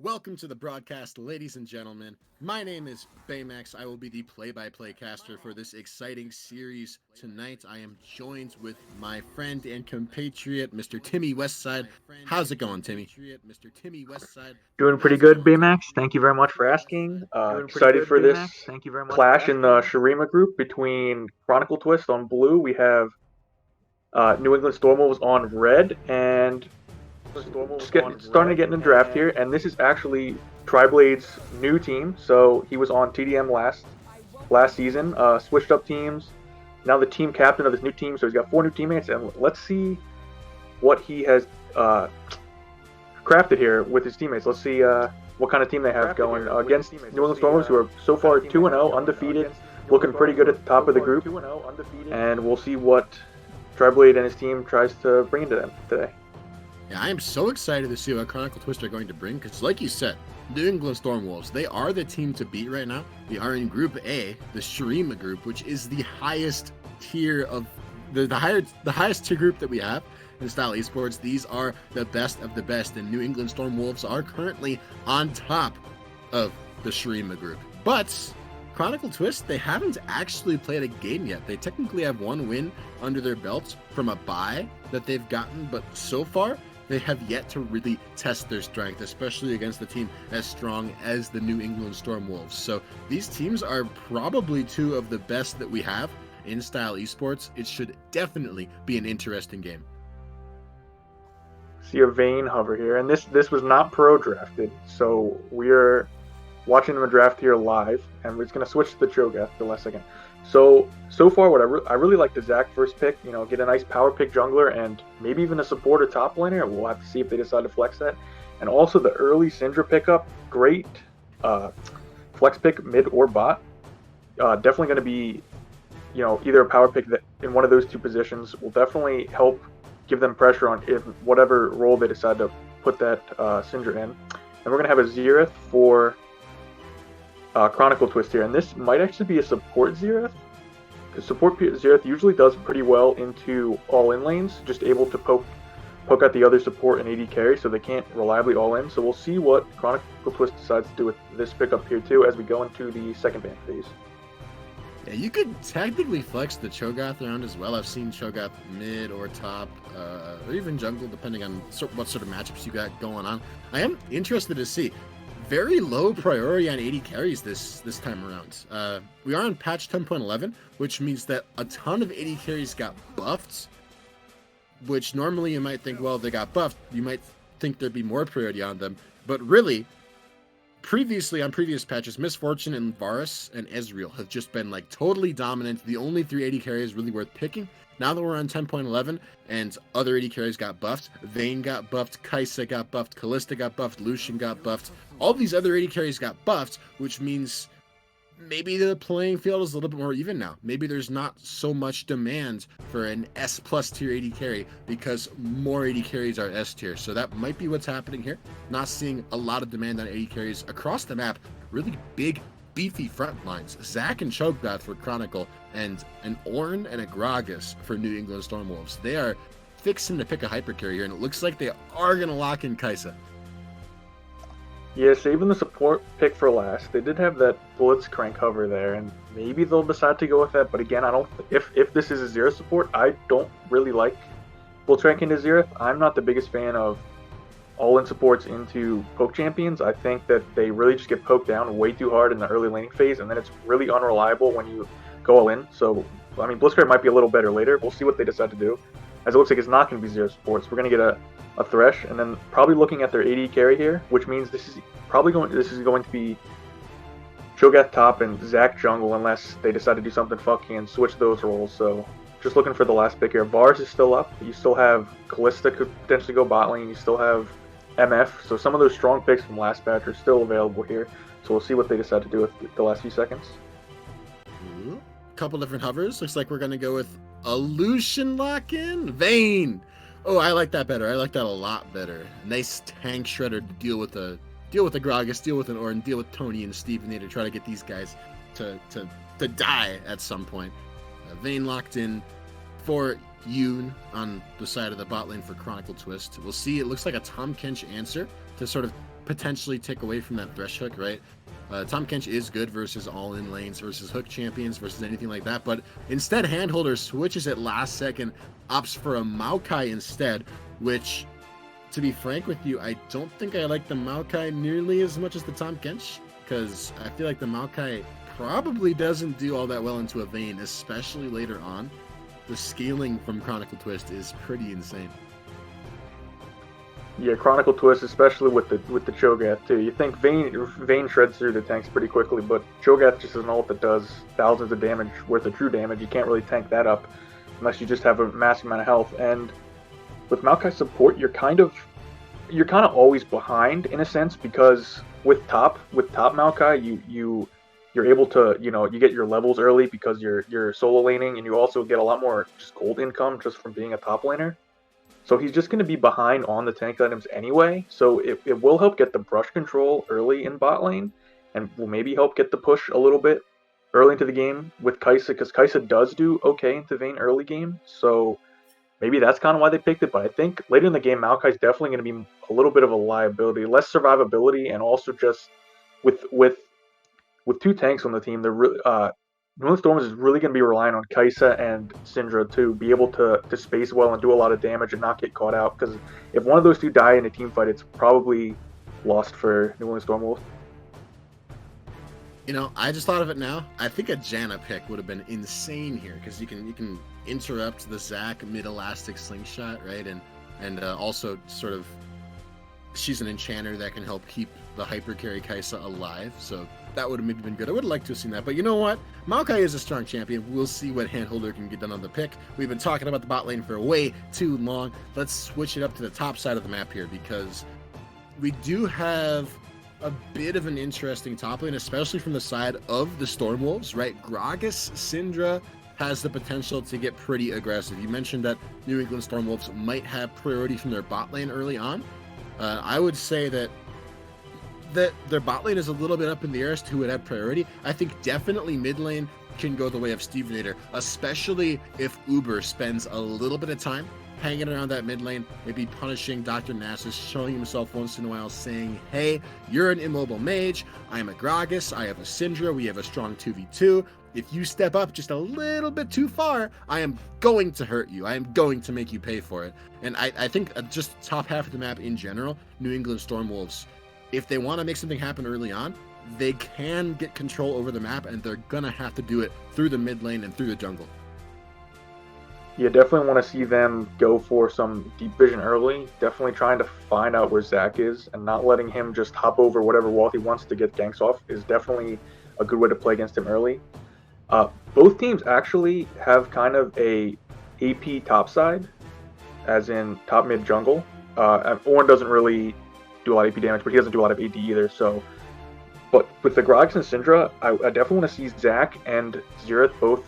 Welcome to the broadcast, ladies and gentlemen. My name is Baymax. I will be the play-by-play caster for this exciting series tonight. I am joined with my friend and compatriot, Mr. Timmy Westside. How's it going, Timmy? Doing pretty good, Baymax. Thank you very much for asking. Excited for this clash in the Shurima group between Chronicle Twist on blue. We have New England Stormwolves on red, and starting to get in the draft here. And this is actually Triblade's new team. So he was on TDM last season. Switched up teams. Now the team captain of his new team. So he's got 4 new teammates, and let's see what he has crafted here with his teammates. Let's see what kind of team they have going against New England Stormers, who are so far 2-0, undefeated, looking pretty good at the top of the group. And we'll see what Triblade and his team tries to bring into them today. Yeah, I am so excited to see what Chronicle Twist are going to bring, because like you said, New England Stormwolves, they are the team to beat right now. They are in Group A, the Shurima group, which is the highest tier of the highest tier group that we have in Style Esports. These are the best of the best, and New England Stormwolves are currently on top of the Shurima group. But Chronicle Twist, they haven't actually played a game yet. They technically have 1 win under their belts from a bye that they've gotten, but so far they have yet to really test their strength, especially against a team as strong as the New England Stormwolves. So these teams are probably 2 of the best that we have in Style Esports. It should definitely be an interesting game. See a Vayne hover here, and this was not pro drafted, so we're watching them draft here live, and we're just going to switch to the Cho'Gath for the last second. So far, what I really like the Zac first pick. Get a nice power pick jungler and maybe even a supporter top laner. We'll have to see if they decide to flex that. And also the early Syndra pickup, great flex pick mid or bot. Definitely going to be, either a power pick that in one of those 2 positions will definitely help give them pressure on if whatever role they decide to put that Syndra in. And we're going to have a Xerath for Chronicle Twist here, and this might actually be a support Xerath, because support Xerath usually does pretty well into all-in lanes, just able to poke out the other support and AD carry, so they can't reliably all-in. So we'll see what Chronicle Twist decides to do with this pickup here too, as we go into the second ban phase. Yeah, you could technically flex the Cho'Gath around as well. I've seen Cho'Gath mid or top, or even jungle, depending on what sort of matchups you got going on. I am interested to see. Very low priority on AD carries this time around. We are on patch 10.11, which means that a ton of AD carries got buffed, which normally you might think, well, they got buffed. You might think there'd be more priority on them. But really, previously on previous patches, Misfortune and Varus and Ezreal have just been like totally dominant. The only 3 AD carries really worth picking. Now that we're on 10.11 and other AD carries got buffed, Vayne got buffed, Kai'Sa got buffed, Kalista got buffed, Lucian got buffed, all these other AD carries got buffed, which means maybe the playing field is a little bit more even now. Maybe there's not so much demand for an S plus tier AD carry because more AD carries are S tier. So that might be what's happening here. Not seeing a lot of demand on AD carries across the map. Really big, beefy front lines. Zac and Cho'Gath for Chronicle, and an Ornn and a Gragas for New England Stormwolves. They are fixing to pick a hyper carry here, and it looks like they are going to lock in Kai'Sa. Yeah, saving the support pick for last. They did have that Blitzcrank hover there, and maybe they'll decide to go with that. But again, I don't. If this is a Xerath support, I don't really like Blitzcrank into Xerath. I'm not the biggest fan of all-in supports into poke champions. I think that they really just get poked down way too hard in the early laning phase, and then it's really unreliable when you go all in. So, I mean, Blitzcrank might be a little better later. We'll see what they decide to do. As it looks like it's not going to be Xerath supports. We're going to get a Thresh, and then probably looking at their AD carry here, which means this is going to be Cho'Gath top and Zac jungle, unless they decide to do something funky and switch those roles. So just looking for the last pick here. Varus is still up. You still have Kalista could potentially go bot lane. You still have MF. So some of those strong picks from last patch are still available here. So we'll see what they decide to do with the last few seconds. Couple different hovers. Looks like we're going to go with a Lucian lock-in. Vayne. Oh, I like that better. I like that a lot better. Nice tank shredder to deal with a Gragas, deal with an Ornn, deal with Tony and Steven to try to get these guys to die at some point. Vayne locked in for Yoon on the side of the bot lane for Chronicle Twist. We'll see. It looks like a Tom Kench answer to sort of potentially take away from that thresh hook, right? Tom Kench is good versus all-in lanes, versus hook champions, versus anything like that, but instead Handholder switches at last second, opts for a Maokai instead, which, to be frank with you, I don't think I like the Maokai nearly as much as the Tom Kench, because I feel like the Maokai probably doesn't do all that well into a Vayne, especially later on. The scaling from Chronicle Twist is pretty insane. Yeah, Chronicle Twist, especially with the Cho'Gath too. You think Vayne shreds through the tanks pretty quickly, but Cho'Gath just is an ult that does thousands of damage worth of true damage. You can't really tank that up unless you just have a massive amount of health. And with Maokai support, you're kind of always behind in a sense, because with top Maokai, you're able to, you get your levels early because you're solo laning, and you also get a lot more just gold income just from being a top laner. So he's just going to be behind on the tank items anyway, so it will help get the brush control early in bot lane, and will maybe help get the push a little bit early into the game with Kai'Sa, because Kai'Sa does do okay into Vayne early game, so maybe that's kind of why they picked it. But I think later in the game, Maokai's definitely going to be a little bit of a liability, less survivability, and also just with two tanks on the team, New Stormers is really going to be relying on Kai'Sa and Syndra to be able to space well and do a lot of damage and not get caught out. Because if one of those two die in a team fight, it's probably lost for New England Stormwolves. I just thought of it now. I think a Janna pick would have been insane here, because you can interrupt the Zac mid elastic slingshot, right? And also sort of, she's an enchanter that can help keep the hyper carry Kai'Sa alive. So that would have maybe been good. I would have liked to have seen that. But you know what? Maokai is a strong champion. We'll see what Handholder can get done on the pick. We've been talking about the bot lane for way too long. Let's switch it up to the top side of the map here, because we do have a bit of an interesting top lane, especially from the side of the Stormwolves, right? Gragas Syndra has the potential to get pretty aggressive. You mentioned that New England Stormwolves might have priority from their bot lane early on. I would say that their bot lane is a little bit up in the air as to who would have priority. I think definitely mid lane can go the way of Stevenator, especially if Uber spends a little bit of time hanging around that mid lane, maybe punishing Dr. Nasus, showing himself once in a while, saying, hey, you're an immobile mage, I'm a Gragas, I have a Syndra, we have a strong 2v2. If you step up just a little bit too far, I am going to hurt you. I am going to make you pay for it. And I think just top half of the map in general, New England Stormwolves, if they want to make something happen early on, they can get control over the map, and they're going to have to do it through the mid lane and through the jungle. You definitely want to see them go for some deep vision early, definitely trying to find out where Zac is, and not letting him just hop over whatever wall he wants to get ganks off is definitely a good way to play against him early. Both teams actually have kind of a AP top side, as in top mid jungle. Ornn doesn't really do a lot of AP damage, but he doesn't do a lot of AD either. So, but with the Gragas and Syndra, I definitely want to see Zac and Xerath both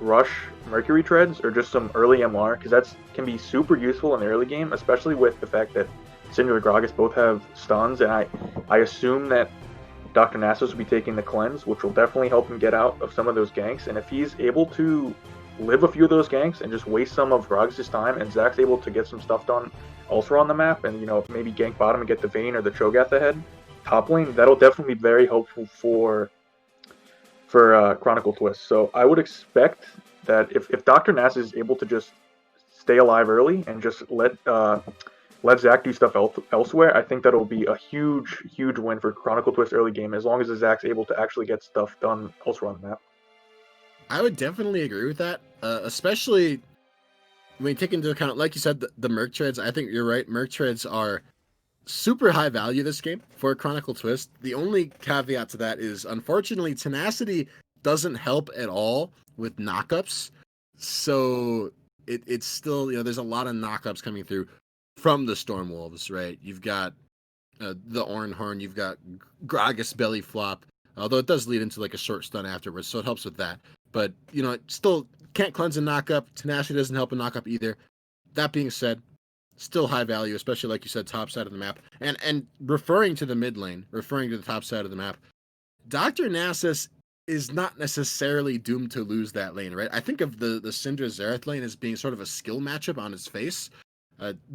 rush Mercury Treads or just some early MR, because that can be super useful in the early game, especially with the fact that Syndra and Gragas both have stuns, and I assume that Dr. Nasus will be taking the cleanse, which will definitely help him get out of some of those ganks. And if he's able to live a few of those ganks and just waste some of Gragas' time, and Zac's able to get some stuff done elsewhere on the map, and maybe gank bottom and get the Vayne or the Cho'Gath ahead, top lane, that'll definitely be very helpful for Chronicle Twist. So I would expect that if Dr. Nasus is able to just stay alive early and just let Zac do stuff elsewhere, I think that'll be a huge win for Chronicle Twist early game, as long as Zac's able to actually get stuff done elsewhere on the map. I would definitely agree with that, especially when you take into account, like you said, the Merc Treads. I think you're right. Merc Treads are super high value this game for Chronicle Twist. The only caveat to that is, unfortunately, Tenacity doesn't help at all with knockups. So it's still, there's a lot of knockups coming through from the Stormwolves, right? You've got the Ornn Horn, you've got Gragas Belly Flop, although it does lead into like a short stun afterwards, so it helps with that. But, it still can't cleanse a knockup. Tenacity doesn't help a knockup either. That being said, still high value, especially like you said, top side of the map. And referring to the mid lane, referring to the top side of the map, Dr. Nasus is not necessarily doomed to lose that lane, right? I think of the Syndra Xerath lane as being sort of a skill matchup on its face.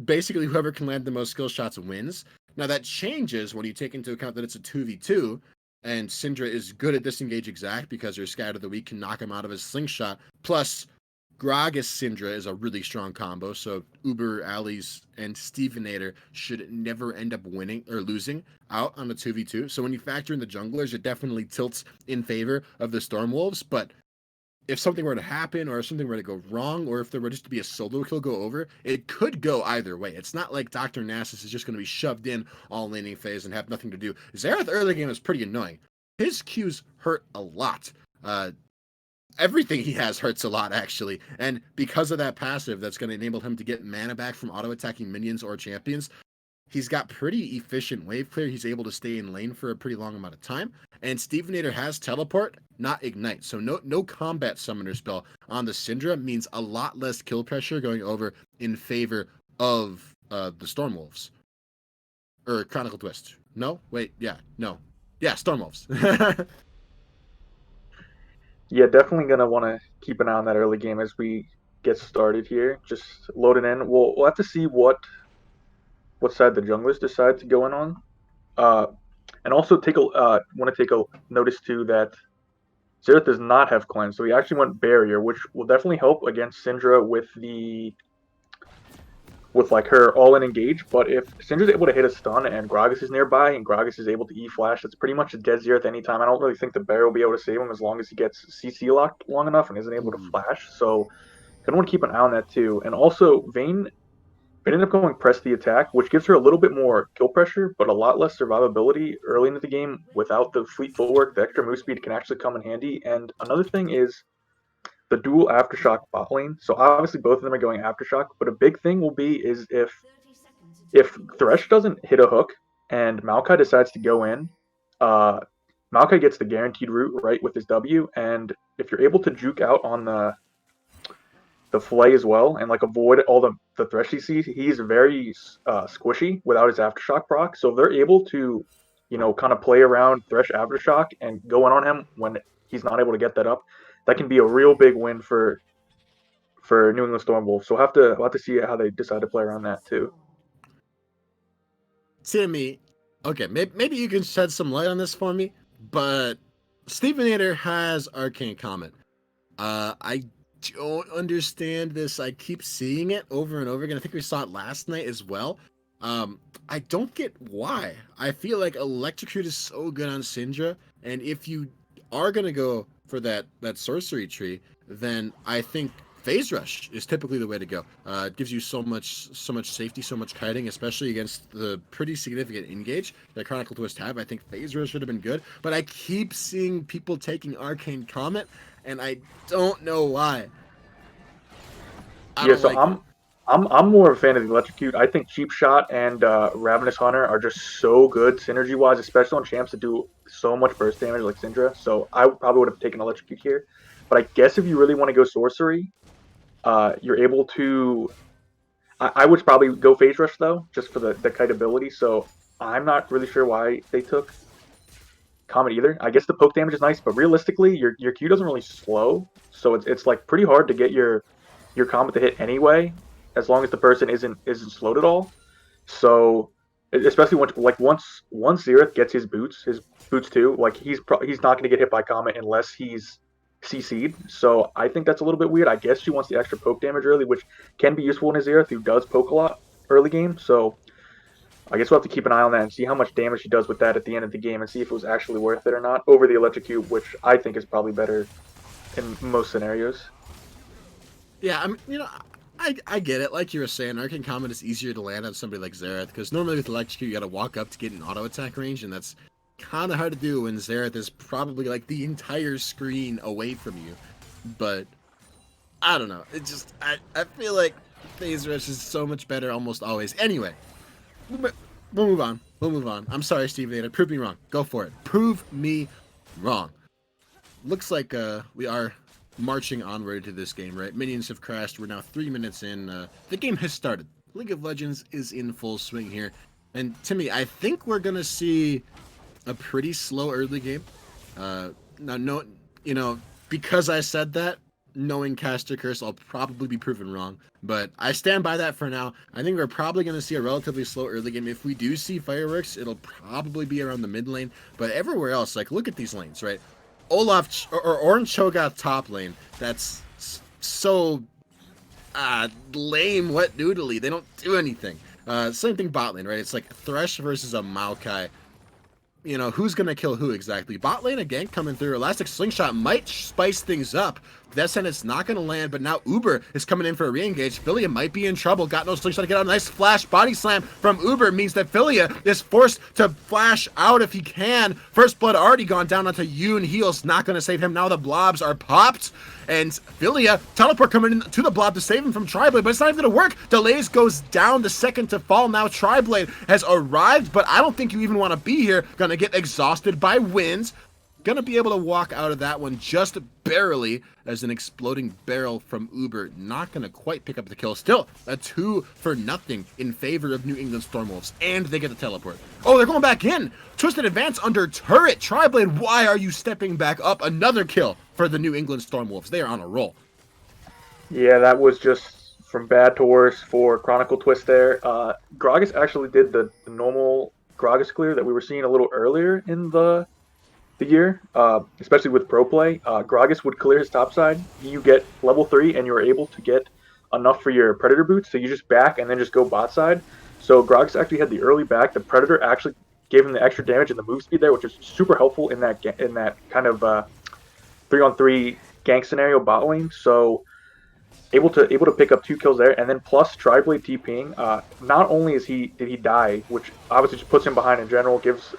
Basically, whoever can land the most skill shots wins. Now that changes when you take into account that it's a 2v2, and Syndra is good at disengage exact because her Scat of the Week can knock him out of his slingshot. Plus, Gragas Syndra is a really strong combo, so Uber, Alice, and Stevenator should never end up winning or losing out on the 2v2. So when you factor in the junglers, it definitely tilts in favor of the Stormwolves, but if something were to happen or if something were to go wrong or if there were just to be a solo kill go over, it could go either way. It's not like Dr. Nasus is just going to be shoved in all laning phase and have nothing to do. Xerath early game is pretty annoying. His Qs hurt a lot. Everything he has hurts a lot, actually. And because of that passive that's going to enable him to get mana back from auto-attacking minions or champions, he's got pretty efficient wave clear. He's able to stay in lane for a pretty long amount of time. And Stevenator has teleport, not ignite. So no combat summoner spell on the Syndra means a lot less kill pressure going over in favor of the Stormwolves. Or Chronicle Twist. No? Wait, yeah, no. Yeah, Stormwolves. Yeah, definitely gonna want to keep an eye on that early game as we get started here. Just loading in. We'll have to see what side the junglers decide to go in on. Uh, and also want to take a notice too that Xerath does not have cleanse, so he actually went barrier, which will definitely help against Syndra with like her all-in engage. But if Syndra's able to hit a stun and Gragas is nearby and Gragas is able to E-flash, that's pretty much a dead Xerath anytime. I don't really think the barrier will be able to save him as long as he gets CC locked long enough and isn't able to flash. So gonna want to keep an eye on that too. And also Vayne ended up going press the attack, which gives her a little bit more kill pressure, but a lot less survivability early into the game without the fleet footwork. The extra move speed can actually come in handy. And another thing is the dual aftershock bot lane. So obviously both of them are going aftershock, but a big thing will be is if Thresh doesn't hit a hook and Maokai decides to go in, Maokai gets the guaranteed route right with his W, and if you're able to juke out on the fillet as well and like avoid all the Thresh he sees, he's very squishy without his aftershock proc. So if they're able to, kind of play around Thresh aftershock and go in on him when he's not able to get that up, that can be a real big win for New England Stormwolves. So we'll have to see how they decide to play around that too. Timmy, okay, maybe you can shed some light on this for me, but Stevenator has Arcane Comet. I don't understand this. I keep seeing it over and over again. I think we saw it last night as well. I don't get why. I feel like Electrocute is so good on Syndra, and if you are gonna go for that sorcery tree, then I think Phase Rush is typically the way to go. It gives you so much safety, so much kiting, especially against the pretty significant engage that Chronicle Twist have. I think Phase Rush should have been good, but I keep seeing people taking Arcane Comet, and I don't know why. I'm more of a fan of the Electrocute. I think Cheap Shot and Ravenous Hunter are just so good synergy wise, especially on champs that do so much burst damage like Syndra. So I probably would have taken Electrocute here. But I guess if you really want to go sorcery, you're able to. I would probably go Phase Rush though, just for the kite ability. So I'm not really sure why they took Comet either. I guess the poke damage is nice, but realistically, your Q doesn't really slow, so it's like pretty hard to get your Comet to hit anyway, as long as the person isn't slowed at all. So especially once Xerath gets his boots too, like he's not going to get hit by Comet unless he's CC'd. So I think that's a little bit weird. I guess she wants the extra poke damage early, which can be useful in a Xerath who does poke a lot early game. So I guess we'll have to keep an eye on that and see how much damage she does with that at the end of the game and see if it was actually worth it or not over the Electrocute, which I think is probably better in most scenarios. Yeah, I get it. Like you were saying, Arcane Comet is easier to land on somebody like Xerath, because normally with Electrocute, you gotta walk up to get an auto attack range, and that's kind of hard to do when Xerath is probably like the entire screen away from you. But I don't know. It just I feel like Phase Rush is so much better almost always. Anyway, we'll move on. We'll move on. I'm sorry, Steve Vader. Prove me wrong. Go for it. Prove me wrong. Looks like we are marching onward to this game, right? Minions have crashed. We're now 3 minutes in. The game has started. League of Legends is in full swing here. And Timmy, I think we're going to see a pretty slow early game. Now, no, because I said that, knowing Caster Curse, I'll probably be proven wrong. But I stand by that for now. I think we're probably going to see a relatively slow early game. If we do see fireworks, it'll probably be around the mid lane. But everywhere else, like, look at these lanes, right? Olaf or Orange Cho'Gath top lane. That's so lame, wet noodly. They don't do anything. Same thing bot lane, right? It's like Thresh versus a Maokai. You know, who's going to kill who exactly? Bot lane, a gank coming through. Elastic Slingshot might spice things up. Death Sentence not going to land, but now Uber is coming in for a re-engage. Filia might be in trouble. Got no Slingshot to get out. Nice flash body slam from Uber means that Filia is forced to flash out if he can. First blood already gone down onto Yoon. Heals not going to save him. Now the blobs are popped. And Filia, teleport coming in to the blob to save him from Triblade, but it's not even going to work. Delays goes down the second to fall. Now Triblade has arrived, but I don't think you even want to be here. Going to get exhausted by winds. Going to be able to walk out of that one just barely as an exploding barrel from Uber. Not going to quite pick up the kill. Still, a 2-0 in favor of New England Stormwolves, and they get the teleport. Oh, they're going back in. Twisted advance under turret. Triblade, why are you stepping back up? Another kill for the New England Stormwolves. They are on a roll. Yeah, that was just from bad to worse for Chronicle Twist there. Gragas actually did the normal Gragas clear that we were seeing a little earlier in the year, especially with pro play. Gragas would clear his top side. You get level 3 and you're able to get enough for your Predator boots, so you just back and then just go bot side. So Gragas actually had the early back. The Predator actually gave him the extra damage and the move speed there, which is super helpful in that kind of 3-on-3 gank scenario bot lane. So able to pick up 2 kills there, and then plus Triblade TPing. Not only did he die, which obviously just puts him behind in general, gives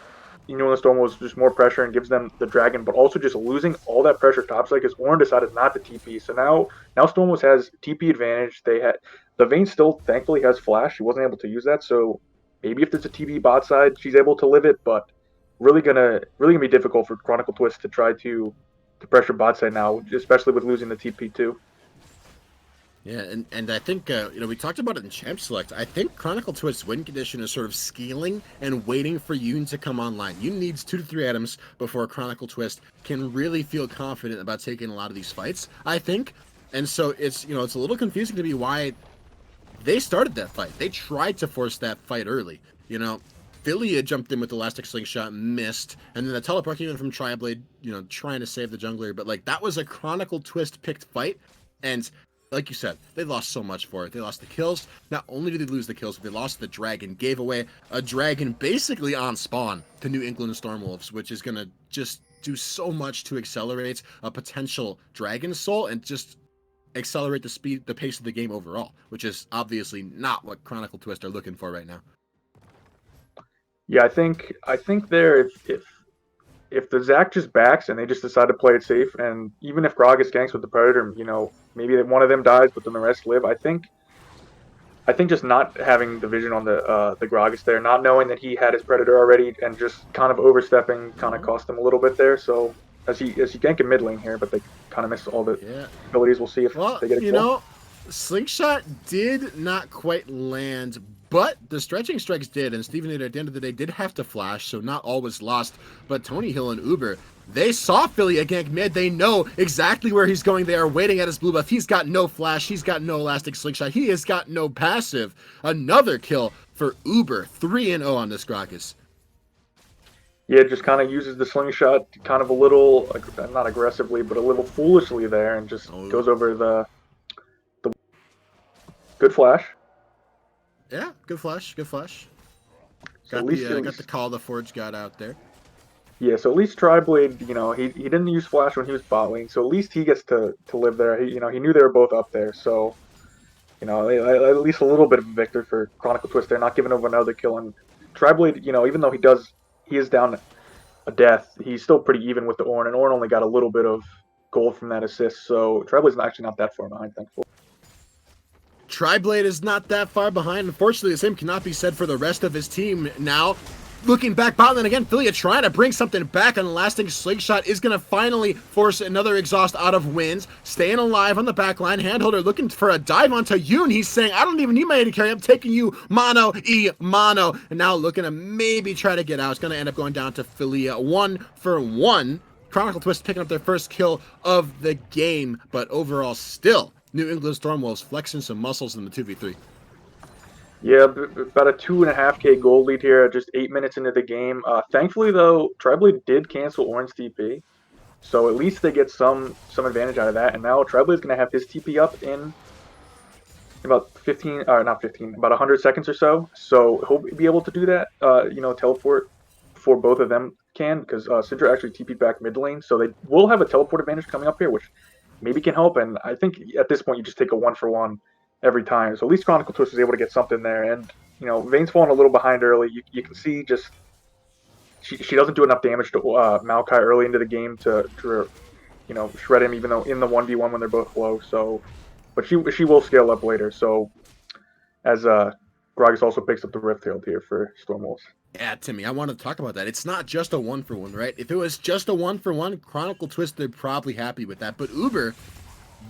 New England Stormwolves just more pressure and gives them the dragon, but also just losing all that pressure topside because Ornn decided not to TP. So now Stormwolves has TP advantage. The Vayne still thankfully has flash. She wasn't able to use that, so maybe if there's a TP bot side, she's able to live it. But really gonna be difficult for Chronicle Twist to try to pressure bot side now, especially with losing the TP too. Yeah, and I think, we talked about it in Champ Select. I think Chronicle Twist's win condition is sort of scaling and waiting for Yoon to come online. Yoon needs 2 to 3 items before Chronicle Twist can really feel confident about taking a lot of these fights, I think. And so it's a little confusing to me why they started that fight. They tried to force that fight early. Filia jumped in with the Elastic Slingshot, missed, and then the teleport came in from Triblade, trying to save the jungler. But, that was a Chronicle Twist picked fight, and like you said, they lost so much for it. They lost the kills. Not only did they lose the kills, but they lost the dragon. Gave away a dragon basically on spawn to New England Stormwolves, which is going to just do so much to accelerate a potential dragon soul and just accelerate the pace of the game overall, which is obviously not what Chronicle Twist are looking for right now. Yeah, I think there if the Zac just backs and they just decide to play it safe, and even if Gragas ganks with the Predator, maybe one of them dies, but then the rest live. I think just not having the vision on the Gragas there, not knowing that he had his Predator already, and just kind of overstepping, kind of cost him a little bit there. So as he gank in mid lane here, but they kind of miss all the abilities. We'll see if they get a kill. Slingshot did not quite land, but the stretching strikes did, and Steven at the end of the day did have to flash, so not all was lost. But Tony Hill and Uber, they saw Filia gank mid. They know exactly where he's going. They are waiting at his blue buff. He's got no flash. He's got no elastic slingshot. He has got no passive. Another kill for Uber. 3-0 on this Gragas. Yeah, just kind of uses the slingshot kind of a little, not aggressively, but a little foolishly there, and just goes over the good flash. Yeah, good flash. Good flash. So got the call the Forge got out there. Yeah, so at least Triblade, he didn't use flash when he was bot lane, so at least he gets to live there. He knew they were both up there, so at least a little bit of a victory for Chronicle Twist there, not giving over another kill. And Triblade, even though he is down a death, he's still pretty even with the Ornn, and Ornn only got a little bit of gold from that assist, so Triblade's actually not that far behind, thankfully. Triblade is not that far behind. Unfortunately, the same cannot be said for the rest of his team now. Looking back bot lane again, Filia trying to bring something back, and lasting slingshot is going to finally force another exhaust out of Winds. Staying alive on the back line. Handholder looking for a dive onto Yoon. He's saying, I don't even need my AD carry. I'm taking you mono. And now looking to maybe try to get out. It's going to end up going down to Filia 1-for-1. Chronicle Twist picking up their first kill of the game, but overall still New England Stormwolves flexing some muscles in the 2v3. Yeah, about a 2.5K gold lead here, just 8 minutes into the game. Thankfully, though, Triblade did cancel Orange TP, so at least they get some advantage out of that. And now Triblade's going to have his TP up in about 15, not 15, about 100 seconds or so. So he'll be able to do that, teleport before both of them can, because Syndra actually TP'd back mid lane, so they will have a teleport advantage coming up here, which maybe can help. And I think at this point you just take a 1-for-1 every time. So at least Chronicle Twist was able to get something there. And, Vayne's falling a little behind early. You can see just she doesn't do enough damage to Maokai early into the game to shred him, even though in the 1v1 when they're both low. So, but she will scale up later. So as Gragas also picks up the Rift Herald here for Stormwolves. Yeah, Timmy, I want to talk about that. It's not just a 1-for-1, right? If it was just a 1-for-1, Chronicle Twist, they're probably happy with that. But Uber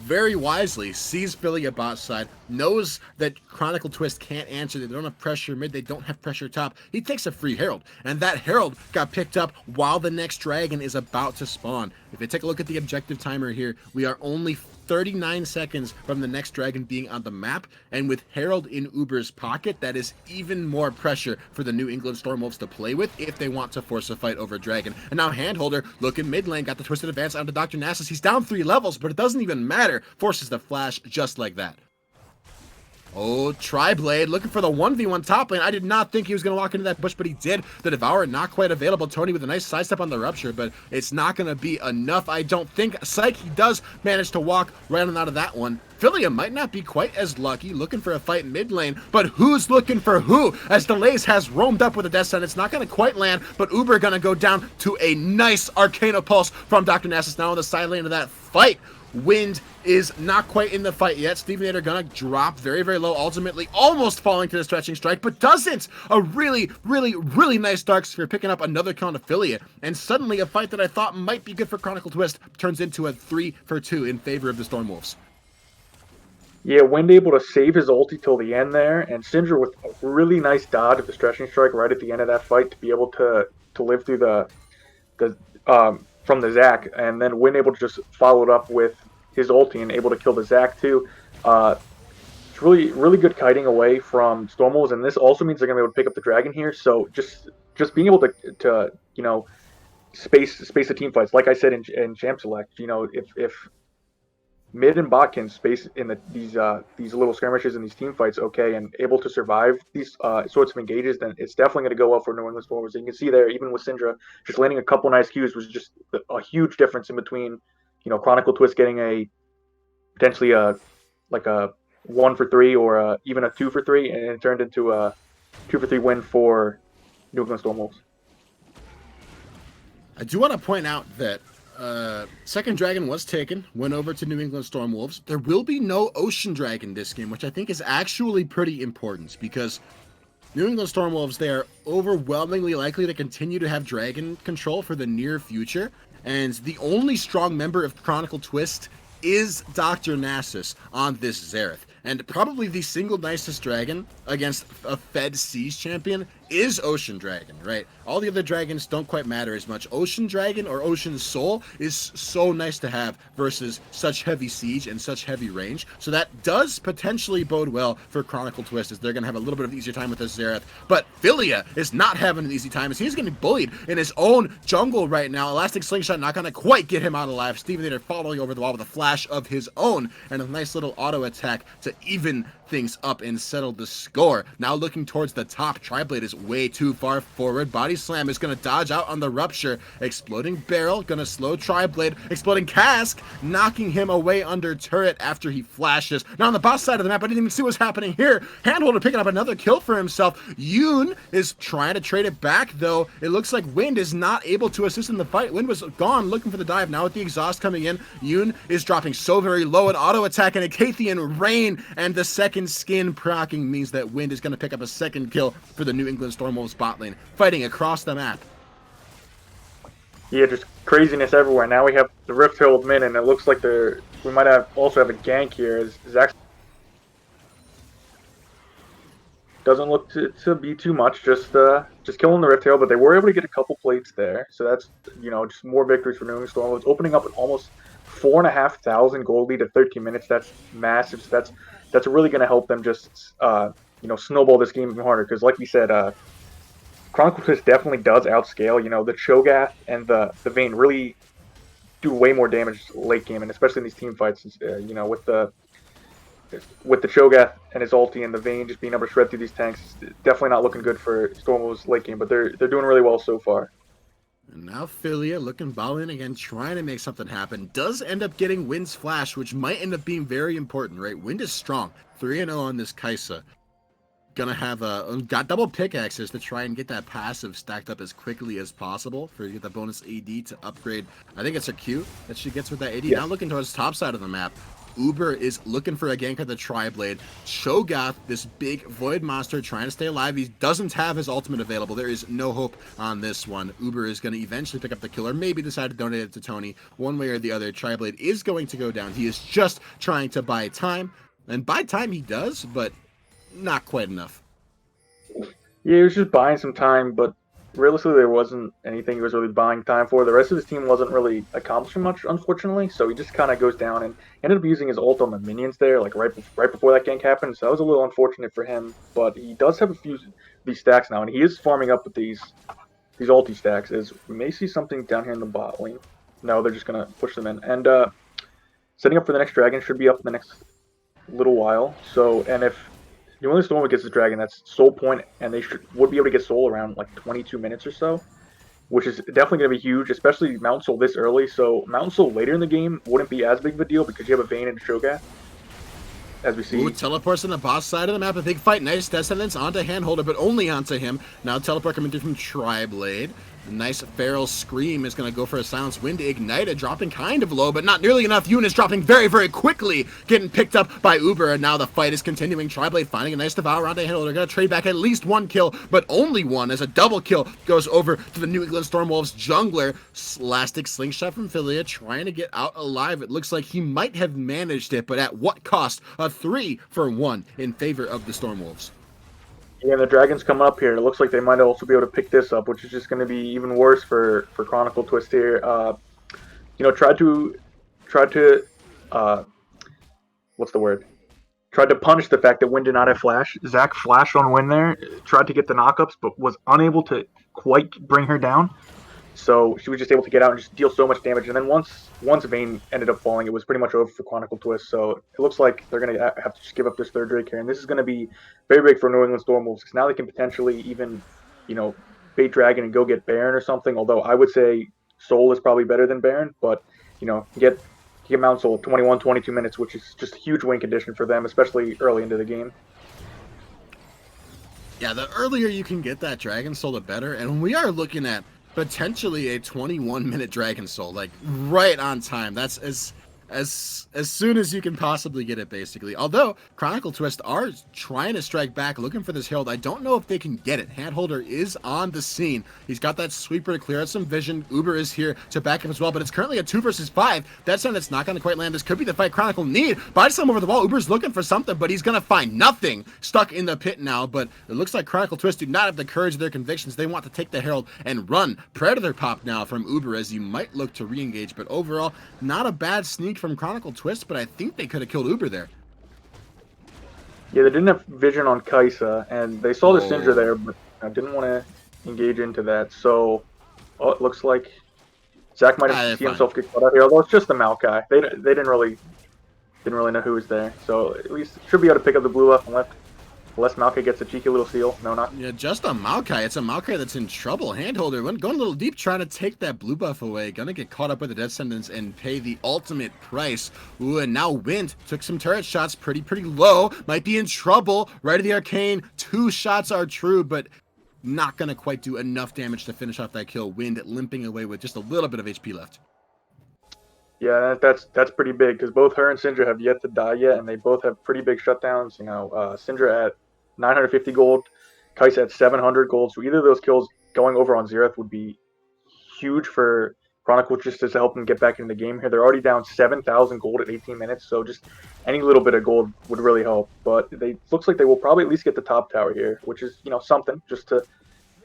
very wisely sees Philly at bot side, knows that Chronicle Twist can't answer. They don't have pressure mid, they don't have pressure top. He takes a free Herald, and that Herald got picked up while the next dragon is about to spawn. If you take a look at the objective timer here, we are only 39 seconds from the next dragon being on the map, and with Herald in Uber's pocket, that is even more pressure for the New England Stormwolves to play with if they want to force a fight over dragon. And now Handholder, looking mid lane, got the twisted advance onto Dr. Nasus. He's down 3 levels, but it doesn't even matter. Forces the flash just like that. Oh, Triblade looking for the 1v1 top lane. I did not think he was going to walk into that bush, but he did. The Devourer not quite available. Tony with a nice sidestep on the Rupture, but it's not going to be enough, I don't think. Psyche does manage to walk right on out of that one. Philia might not be quite as lucky, looking for a fight in mid lane, but who's looking for who? As Delays has roamed up with a Death Sentence, not going to quite land, but Uber going to go down to a nice Arcana Pulse from Dr. Nasus now on the side lane of that fight. Wind is not quite in the fight yet. Stevenator gonna drop very, very low, ultimately almost falling to the stretching strike, but doesn't. A really, really, really nice Dark Sphere picking up another kill on Affiliate, and suddenly a fight that I thought might be good for Chronicle Twist turns into a 3-for-2 in favor of the Stormwolves. Yeah, Wind able to save his ulti till the end there, and Syndra with a really nice dodge of the stretching strike right at the end of that fight to be able to live through the from the Zac, and then Wind able to just follow it up with his ulti and able to kill the Zac too. It's really, really good kiting away from Stormwolves, and this also means they're gonna be able to pick up the dragon here. So just being able to space the team fights, like I said in Champ Select, if mid and bot can space in these little skirmishes and these team fights, okay, and able to survive these sorts of engages, then it's definitely going to go well for New England Stormers. And you can see there, even with Syndra, just landing a couple nice Qs was just a huge difference in between, Chronicle Twist getting a potentially a 1-for-3 or even a 2-for-3, and it turned into a 2-for-3 win for New England Stormwolves. I do want to point out that second dragon was taken, went over to New England Stormwolves. There will be no Ocean Dragon this game, which I think is actually pretty important because New England Stormwolves, they are overwhelmingly likely to continue to have dragon control for the near future, and the only strong member of Chronicle Twist is Dr. Nasus on this Xerath. And probably the single nicest dragon against a Fed Siege champion is Ocean Dragon, right? All the other dragons don't quite matter as much. Ocean Dragon or Ocean Soul is so nice to have versus such heavy siege and such heavy range. So that does potentially bode well for Chronicle Twist, as they're going to have a little bit of easier time with this Xerath. But Philia is not having an easy time, as he's getting bullied in his own jungle right now. Elastic Slingshot not going to quite get him out alive. Stevenator following over the wall with a flash of his own and a nice little auto attack to even things up and settle the score. Now looking towards the top, Triblade is way too far forward. Body Slam is going to dodge out on the Rupture. Exploding Barrel going to slow Triblade. Exploding Cask knocking him away under turret after he flashes. Now on the boss side of the map, I didn't even see what's happening here. Handholder picking up another kill for himself. Yoon is trying to trade it back, though. It looks like Wind is not able to assist in the fight. Wind was gone looking for the dive. Now with the exhaust coming in, Yoon is dropping so very low. An auto attack and a Cathian Rain, and the second skin proccing means that Wind is going to pick up a second kill for the New England Stormwolves bot lane, fighting across the map. Yeah, just craziness everywhere. Now we have the Rift Herald mid, and it looks like we might also have a gank here. As Zac Doesn't look to be too much, just killing the Rift Herald, but they were able to get a couple plates there. So that's just more victories for New England Storm. It's opening up an almost 4,500 gold lead at 13 minutes. That's massive. So that's really going to help them just snowball this game even harder. Because like we said, Chronicle Twist definitely does outscale. The Cho'Gath and the Vayne really do way more damage late game, and especially in these team fights. With the Cho'Gath and his ulti and the Vayne just being able to shred through these tanks, definitely not looking good for Stormwolves late game, but they're doing really well so far. And now Philia looking ball in again, trying to make something happen. Does end up getting Wind's flash, which might end up being very important, right? Wind is strong. 3-0 on this Kai'Sa. Gonna have got double pickaxes to try and get that passive stacked up as quickly as possible for you to get the bonus AD to upgrade. I think it's a Q that she gets with that AD. Yes. Now looking towards top side of the map. Uber is looking for a gank of the Tri-Blade. Cho'Gath, this big void monster trying to stay alive. He doesn't have his ultimate available. There is no hope on this one. Uber is going to eventually pick up the kill, or maybe decide to donate it to Tony. One way or the other, Tri-Blade is going to go down. He is just trying to buy time. And buy time he does, but not quite enough. Yeah, he was just buying some time, but realistically, there wasn't anything he was really buying time for. The rest of his team wasn't really accomplishing much, unfortunately. So he just kind of goes down and ended up using his ult on the minions there, like right before that gank happened. So that was a little unfortunate for him. But he does have a few of these stacks now, and he is farming up with these ulti stacks. As we may see something down here in the bot lane. No, they're just gonna push them in, and setting up for the next dragon should be up in the next little while. So, and if New England Storm gets the dragon, that's soul point, and they would be able to get soul around like 22 minutes or so, which is definitely going to be huge, especially Mountain Soul this early. So Mountain Soul later in the game wouldn't be as big of a deal because you have a Vayne and a Shogat, as we see. Ooh, teleports on the boss side of the map. A big fight. Nice descendants onto Handholder, but only onto him. Now teleport coming through from Tri-Blade. A nice feral scream is going to go for a silence. Wind ignited, dropping kind of low, but not nearly enough. Units dropping very, very quickly, getting picked up by Uber, and now the fight is continuing. Tri-Blade finding a nice devour onto Handholder. Going to trade back at least one kill, but only one, as a double kill goes over to the New England Stormwolves jungler. Elastic slingshot from Philia, trying to get out alive. It looks like he might have managed it, but at what cost? A 3-for-1 in favor of the Stormwolves. Yeah, and the dragon's coming up here. It looks like they might also be able to pick this up, which is just going to be even worse for Chronicle Twist here. Tried to what's the word? Tried to punish the fact that Wind did not have flash. Zach flashed on Wind there, tried to get the knockups, but was unable to quite bring her down. So she was just able to get out and just deal so much damage. And then once Vayne ended up falling, it was pretty much over for Chronicle Twist. So it looks like they're going to have to just give up this third Drake here. And this is going to be very big for New England Stormwolves because now they can potentially even, bait Dragon and go get Baron or something. Although I would say Soul is probably better than Baron. But, get Mount Soul 21, 22 minutes, which is just a huge win condition for them, especially early into the game. Yeah, the earlier you can get that Dragon Soul, the better. And we are looking at potentially a 21-minute Dragon Soul, like right on time. That's as soon as you can possibly get it, basically. Although Chronicle Twist are trying to strike back, looking for this Herald. I don't know if they can get it. Handholder is on the scene. He's got that sweeper to clear out some vision. Uber is here to back him as well, but it's currently a 2 versus 5. That's something that's not going to quite land. This could be the fight Chronicle need. Buys some over the wall. Uber's looking for something, but he's going to find nothing. Stuck in the pit now, but it looks like Chronicle Twist do not have the courage of their convictions. They want to take the Herald and run. Predator pop now from Uber as you might look to re-engage, but overall, not a bad sneak from Chronicle Twist, but I think they could have killed Uber there. Yeah, they didn't have vision on Kai'Sa, and they saw the Syndra there, but I didn't want to engage into that. So, it looks like Zach might have seen himself get caught out here. Although it's just the Maokai, they didn't really know who was there. So at least should be able to pick up the blue buff unless Maokai gets a cheeky little seal. No, not. Yeah, just a Maokai. It's a Maokai that's in trouble. Handholder going a little deep, trying to take that blue buff away. Gonna get caught up with the Descendants and pay the ultimate price. Ooh, and now Wind took some turret shots pretty low. Might be in trouble. Right of the Arcane. 2 shots are true, but not gonna quite do enough damage to finish off that kill. Wind limping away with just a little bit of HP left. Yeah, that's pretty big because both her and Syndra have yet to die yet, and they both have pretty big shutdowns. Syndra at 950 gold, Kai'Sa at 700 gold. So either of those kills going over on Xerath would be huge for Chronicle just to help them get back into the game here. They're already down 7,000 gold at 18 minutes, so just any little bit of gold would really help. But they looks like they will probably at least get the top tower here, which is something just to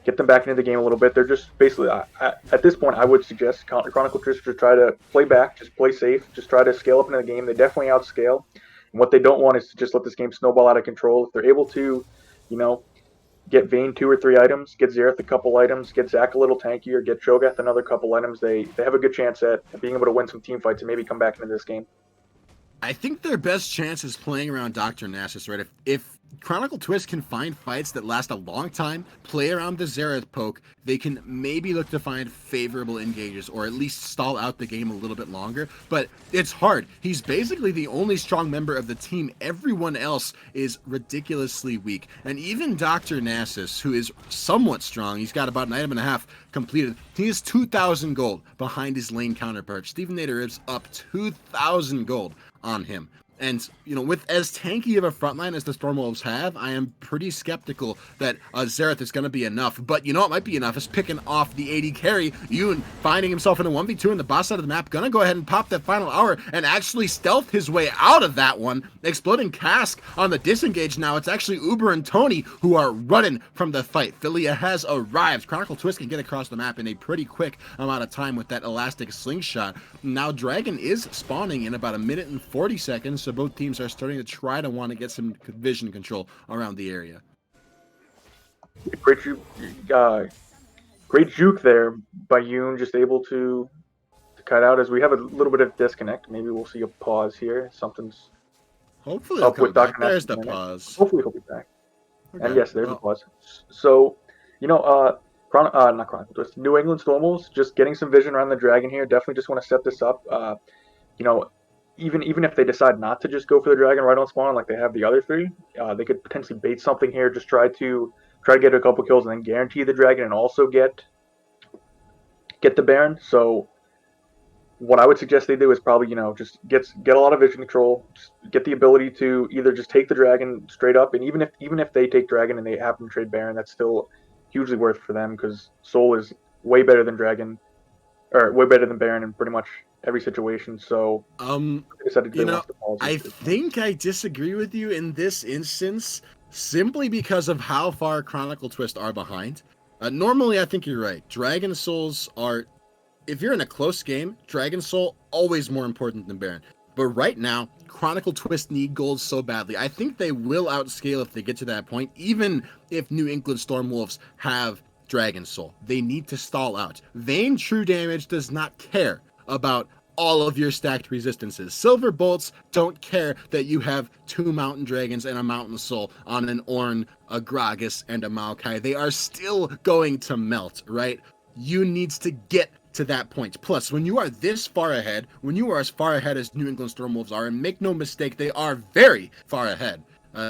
get them back into the game a little bit. They're just basically at this point, I would suggest Chronicle just to try to play back, just play safe, just try to scale up into the game. They definitely outscale, and what they don't want is to just let this game snowball out of control. If they're able to, you know, get Vayne 2 or 3 items, get Xerath a couple items, get Zac a little tankier, get Cho'Gath another couple items, they have a good chance at being able to win some team fights and maybe come back into this game. I think their best chance is playing around Dr. Nasus, right? If Chronicle Twist can find fights that last a long time, play around the Xerath poke, they can maybe look to find favorable engages or at least stall out the game a little bit longer. But it's hard. He's basically the only strong member of the team. Everyone else is ridiculously weak. And even Dr. Nasus, who is somewhat strong, he's got about an item and a half completed. He is 2,000 gold behind his lane counterpart. Steven Nader is up 2,000 gold on him. And, with as tanky of a frontline as the Stormwolves have, I am pretty skeptical that Xerath is going to be enough. But what might be enough is picking off the AD carry. Yoon finding himself in a 1v2 in the boss side of the map, going to go ahead and pop that final hour and actually stealth his way out of that one. Exploding cask on the disengage now. It's actually Uber and Tony who are running from the fight. Philia has arrived. Chronicle Twist can get across the map in a pretty quick amount of time with that elastic slingshot. Now Dragon is spawning in about 1 minute and 40 seconds. So both teams are starting to try to want to get some vision control around the area. Great juke there by Yoon, just able to cut out as we have a little bit of disconnect. Maybe we'll see a pause here. Something's hopefully up with back. Dr. There's the pause. Hopefully he'll be back. Okay. And yes, there's the pause. So, not Chronicle Twist, New England Stormwolves, just getting some vision around the Dragon here. Definitely just want to set this up. Even if they decide not to just go for the Dragon right on spawn like they have the other three, they could potentially bait something here, just try to get a couple kills and then guarantee the Dragon and also get the Baron. So what I would suggest they do is probably, just get a lot of vision control, just get the ability to either just take the Dragon straight up, and even if they take Dragon and they happen to trade Baron, that's still hugely worth for them because Soul is way better than Dragon, or way better than Baron in pretty much every situation. So I think I disagree with you in this instance simply because of how far Chronicle Twist are behind. Normally I think you're right. Dragon Souls are, if you're in a close game, Dragon Soul always more important than Baron. But right now, Chronicle Twist need gold so badly. I think they will outscale if they get to that point, even if New England Stormwolves have Dragon Soul. They need to stall out. Vayne True Damage does not care about all of your stacked resistances. Silver Bolts don't care that you have 2 Mountain Dragons and a Mountain Soul on an Ornn, a Gragas, and a Maokai. They are still going to melt, right? You needs to get to that point. Plus, when you are this far ahead, when you are as far ahead as New England Stormwolves are, and make no mistake, they are very far ahead,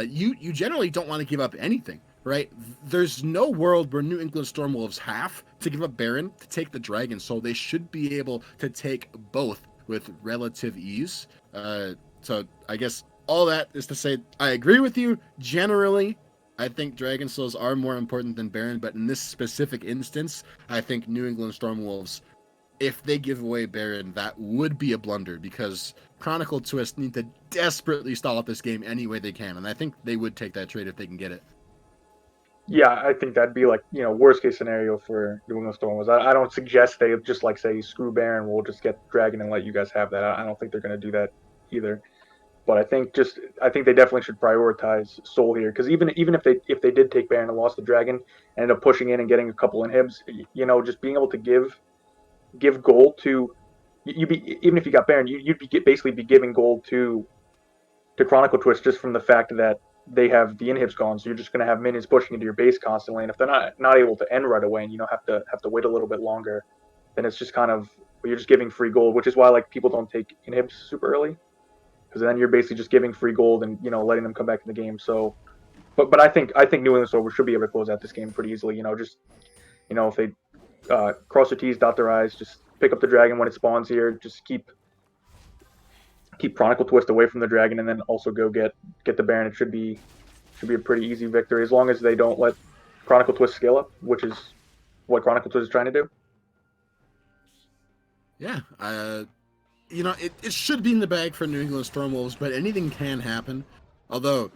you generally don't want to give up anything. Right? There's no world where New England Stormwolves have to give up Baron to take the Dragon Soul. They should be able to take both with relative ease. So I guess all that is to say, I agree with you. Generally, I think Dragon Souls are more important than Baron, but in this specific instance, I think New England Stormwolves, if they give away Baron, that would be a blunder because Chronicle Twist need to desperately stall out this game any way they can, and I think they would take that trade if they can get it. Yeah, I think that'd be worst case scenario for New England Stormwolves. I don't suggest they just say screw Baron, we'll just get Dragon and let you guys have that. I don't think they're going to do that either. But I think they definitely should prioritize Soul here because even if they did take Baron and lost the Dragon, and ended up pushing in and getting a couple inhibs, just being able to give gold to even if you got Baron, you'd basically be giving gold to Chronicle Twist just from the fact that they have the inhibs gone, so you're just going to have minions pushing into your base constantly. And if they're not able to end right away, and have to wait a little bit longer, then it's just kind of you're just giving free gold, which is why people don't take inhibs super early, because then you're basically just giving free gold and letting them come back in the game. So, but I think New England Stormwolves should be able to close out this game pretty easily. If they cross their T's, dot their I's, just pick up the Dragon when it spawns here, just keep Chronicle Twist away from the Dragon, and then also go get the Baron. It should be a pretty easy victory as long as they don't let Chronicle Twist scale up, which is what Chronicle Twist is trying to do. Yeah, it should be in the bag for New England Stormwolves, but anything can happen. Although,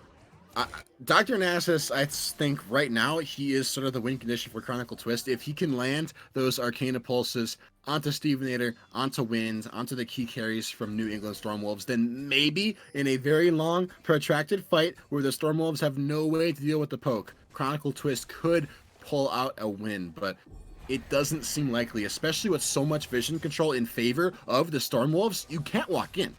I, Dr. Nasus, I think right now he is sort of the win condition for Chronicle Twist. If he can land those Arcana Pulses onto Stevenator, onto Wind, onto the key carries from New England Stormwolves, then maybe in a very long, protracted fight where the Stormwolves have no way to deal with the poke, Chronicle Twist could pull out a win. But it doesn't seem likely, especially with so much vision control in favor of the Stormwolves. You can't walk in.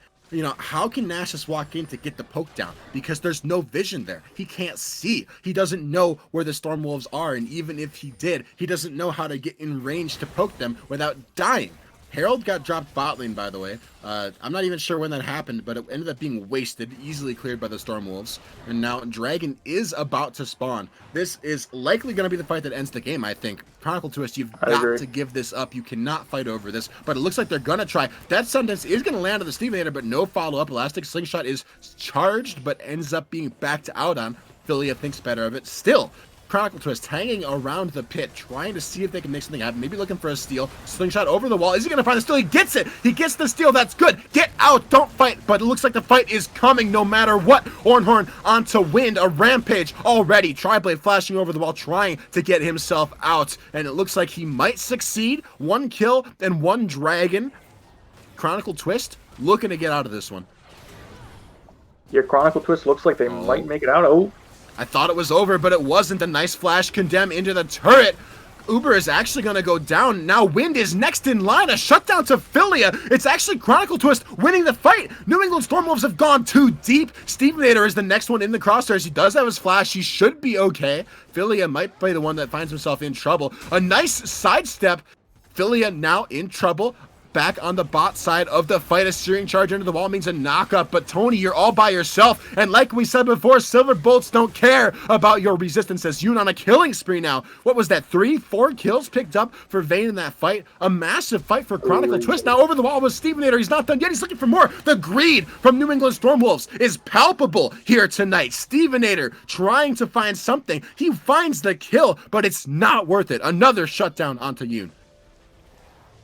How can Nash just walk in to get the poke down? Because there's no vision there. He can't see. He doesn't know where the Stormwolves are, and even if he did, he doesn't know how to get in range to poke them without dying. Herald got dropped bot lane, by the way. I'm not even sure when that happened, but it ended up being wasted, easily cleared by the Stormwolves. And now Dragon is about to spawn. This is likely going to be the fight that ends the game, I think. Chronicle Twist, you've got to give this up. You cannot fight over this, but it looks like they're going to try. That sentence is going to land on the Stevenator, but no follow-up. Elastic Slingshot is charged, but ends up being backed out on. Philia thinks better of it. Still, Chronicle Twist hanging around the pit, trying to see if they can make something happen. Maybe looking for a steal. Slingshot over the wall. Is he going to find the steal? He gets it. He gets the steal. That's good. Get out. Don't fight. But it looks like the fight is coming no matter what. Ornhorn onto Wind. A rampage already. Triblade flashing over the wall, trying to get himself out. And it looks like he might succeed. 1 kill and 1 dragon. Chronicle Twist looking to get out of this one. Yeah, Chronicle Twist looks like they might make it out. Oh. I thought it was over, but it wasn't. A nice flash condemn into the turret. Uber is actually going to go down. Now Wind is next in line. A shutdown to Philia. It's actually Chronicle Twist winning the fight. New England Stormwolves have gone too deep. Stevenator is the next one in the crosshairs. He does have his flash. He should be okay. Philia might be the one that finds himself in trouble. A nice sidestep. Philia now in trouble. Back on the bot side of the fight. A searing charge into the wall means a knockup, but Tony, you're all by yourself, and like we said before, Silver Bolts don't care about your resistance as Yoon on a killing spree now. What was that, 3-4 kills picked up for Vayne in that fight? A massive fight for Chronicle Twist. Now over the wall with Stevenator. He's not done yet. He's looking for more. The greed from New England Stormwolves is palpable here tonight. Stevenator trying to find something. He finds the kill, but it's not worth it. Another shutdown onto Yoon.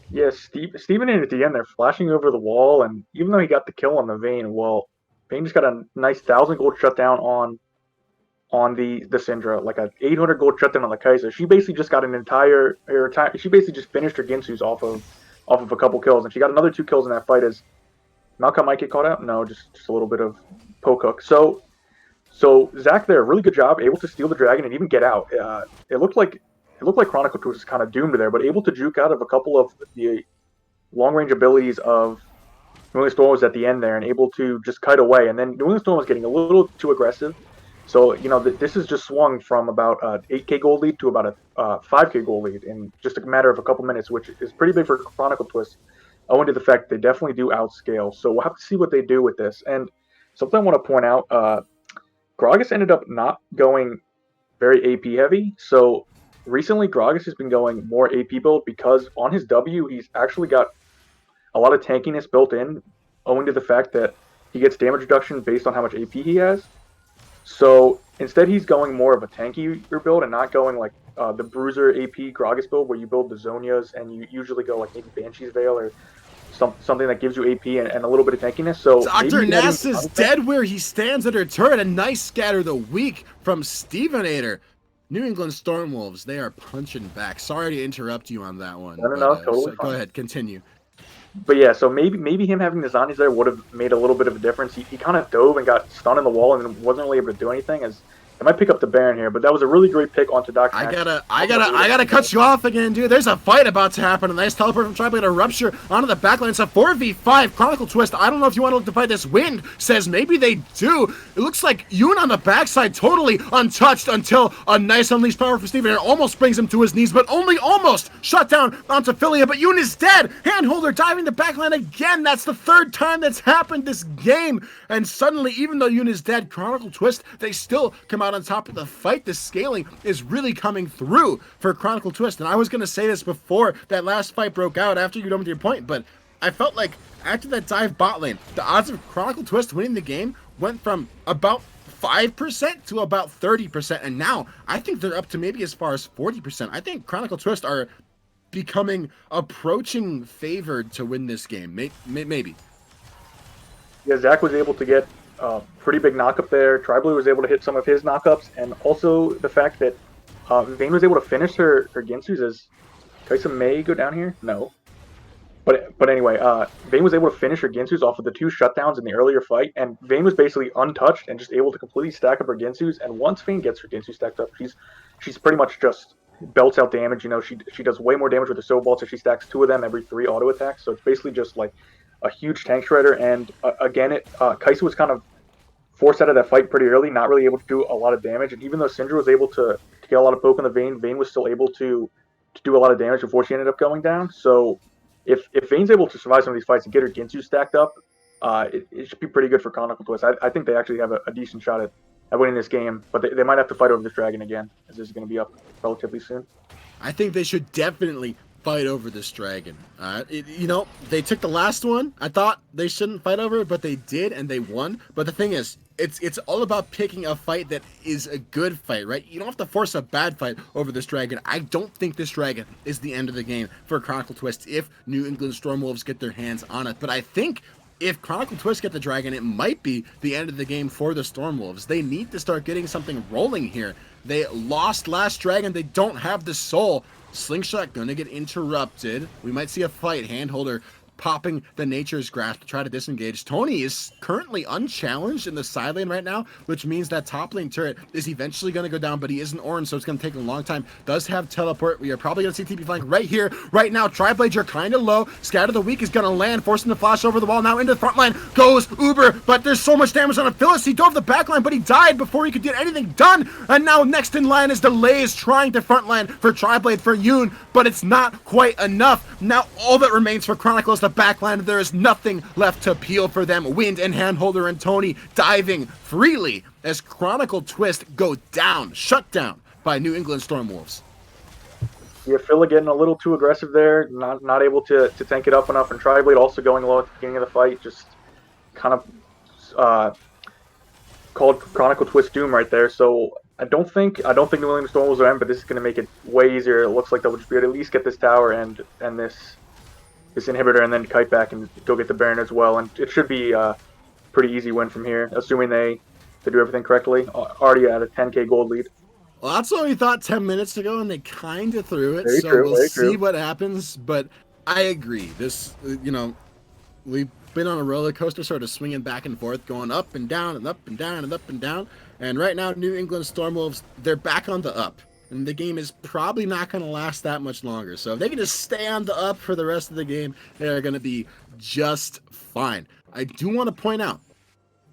Yeah, Steven at the end, they're flashing over the wall, and even though he got the kill on the Vayne, well, Vayne just got a nice 1,000 gold shutdown on the Syndra, like a 800 gold shutdown on the Kai'Sa. She basically just got she basically just finished her Ginsu's off of a couple kills, and she got another 2 kills in that fight. As Malcolm might get caught out? No, just a little bit of poke hook. So Zach there, really good job, able to steal the dragon and even get out. It looked like Chronicle Twist was kind of doomed there, but able to juke out of a couple of the long-range abilities of New England Storm was at the end there and able to just kite away. And then New England Storm was getting a little too aggressive. So, this has just swung from about an 8K gold lead to about a 5K gold lead in just a matter of a couple minutes, which is pretty big for Chronicle Twist, owing to the fact they definitely do outscale. So we'll have to see what they do with this. And something I want to point out, Gragas ended up not going very AP heavy. So recently, Gragas has been going more AP build because on his W, he's actually got a lot of tankiness built in, owing to the fact that he gets damage reduction based on how much AP he has. So instead, he's going more of a tankier build and not going like the Bruiser AP Gragas build, where you build the Zonias and you usually go like maybe Banshee's Veil or something that gives you AP and a little bit of tankiness. So Dr. Nass is dead where he stands under turret. A nice scatter the weak from Stevenator. New England Stormwolves, they are punching back. Sorry to interrupt you on that one. No, totally go ahead, continue. But yeah, so maybe him having the Zonies there would have made a little bit of a difference. He kind of dove and got stunned in the wall and wasn't really able to do anything. As I might pick up the Baron here, but that was a really great pick onto Dr. I gotta cut you off again, dude. There's a fight about to happen. A nice teleport from Triblade to rupture onto the backline. It's a 4v5 Chronicle Twist. I don't know if you want to look to fight this. Wind says maybe they do. It looks like Yoon on the backside totally untouched until a nice unleashed power from Steven almost brings him to his knees, but only almost. Shut down onto Philia, but Yoon is dead. Handholder diving the backline again. That's the 3rd time that's happened this game. And suddenly, even though Yoon is dead, Chronicle Twist, they still come out on top of the fight. The scaling is really coming through for Chronicle Twist. And I was going to say this before that last fight broke out after you done with your point, but I felt like after that dive bot lane, the odds of Chronicle Twist winning the game went from about 5% to about 30%. And now I think they're up to maybe as far as 40%. I think Chronicle Twist are approaching favored to win this game. Maybe. Yeah, Zach was able to get a pretty big knockup there. Tribal was able to hit some of his knockups, and also the fact that Vayne was able to finish her Ginsu's as Kaisa may go down here. No, but anyway, Vayne was able to finish her Ginsu's off of the 2 shutdowns in the earlier fight, and Vayne was basically untouched and just able to completely stack up her Ginsu's. And once Vayne gets her Ginsu stacked up, she's pretty much just belts out damage. You know, she does way more damage with the Soul Bolts if she stacks 2 of them every 3 auto attacks. So it's basically just like a huge tank shredder. And again, Kaisa was kind of forced out of that fight pretty early, not really able to do a lot of damage. And even though Syndra was able to get a lot of poke on the Vayne, Vayne was still able to do a lot of damage before she ended up going down. So if Vayne's able to survive some of these fights and get her Ginsu stacked up, it should be pretty good for Chronicle Twist. I think they actually have a decent shot at winning this game, but they might have to fight over this dragon again, as this is going to be up relatively soon. I think they should definitely fight over this dragon. They took the last one. I thought they shouldn't fight over it, but they did, and they won. But the thing is, it's all about picking a fight that is a good fight, right? You don't have to force a bad fight over this dragon. I don't think this dragon is the end of the game for Chronicle Twist if New England Stormwolves get their hands on it. But I think if Chronicle Twist get the dragon, it might be the end of the game for the Stormwolves. They need to start getting something rolling here. They lost last dragon. They don't have the soul. Slingshot gonna get interrupted. We might see a fight. Handholder popping the Nature's Grasp to try to disengage. Tony is currently unchallenged in the side lane right now, which means that top lane turret is eventually going to go down, but he isn't orange, so it's going to take a long time. Does have teleport. We are probably going to see TP flank right here, right now. Triblade, you're kind of low. Scatter the Weak is going to land, forcing the flash over the wall. Now into the front line goes Uber, but there's so much damage on Phyllis. He dove the back line, but he died before he could get anything done. And now next in line is Delays trying to front line for Triblade for Yoon, but it's not quite enough. Now all that remains for Chronicle is the backline. There is nothing left to peel for them. Wind and Handholder and Tony diving freely as Chronicle Twist go down, shut down by New England Stormwolves. Yeah, Phila getting a little too aggressive there, not able to tank it up enough, and Triblade also going low at the beginning of the fight, just kind of called Chronicle Twist doom right there. So I don't think New England Stormwolves will end, but this is going to make it way easier. It looks like they'll just be able to at least get this tower and this inhibitor, and then kite back and go get the Baron as well. And it should be a pretty easy win from here, assuming they do everything correctly. Already at a 10k gold lead. Well, that's what we thought 10 minutes ago, and they kind of threw it. Very so true, we'll see what happens. But I agree. This, we've been on a roller coaster, sort of swinging back and forth, going up and down and up and down and up and down. And right now, New England Stormwolves, they're back on the up. And the game is probably not going to last that much longer. So if they can just stay on the up for the rest of the game, they're going to be just fine. I do want to point out,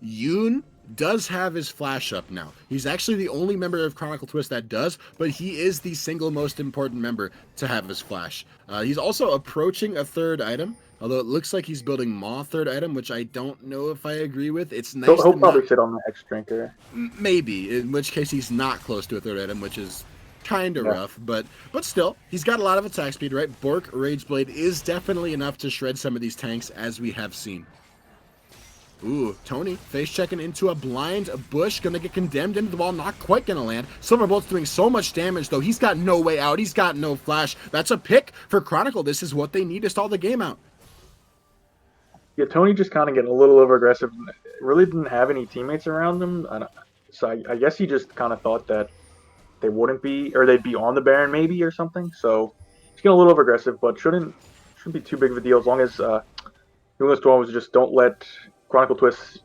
Yoon does have his flash up now. He's actually the only member of Chronicle Twist that does, but he is the single most important member to have his flash. He's also approaching a third item, although it looks like he's building Maw third item, which I don't know if I agree with. It's nice. He'll probably sit on the Hex Drinker. Maybe, in which case he's not close to a third item, which is kind of rough, but still, he's got a lot of attack speed, right? Bork Rageblade is definitely enough to shred some of these tanks, as we have seen. Ooh, Tony face checking into a blind bush, gonna get condemned into the wall, not quite gonna land. Silverbolt's doing so much damage, though. He's got no way out. He's got no flash. That's a pick for Chronicle. This is what they need to stall the game out. Yeah, Tony just kind of getting a little over aggressive. Really didn't have any teammates around him, so I guess he just kind of thought that they wouldn't be, or they'd be on the Baron maybe or something. So he's getting a little over aggressive, but shouldn't be too big of a deal as long as New England Stormwolves just don't let Chronicle Twist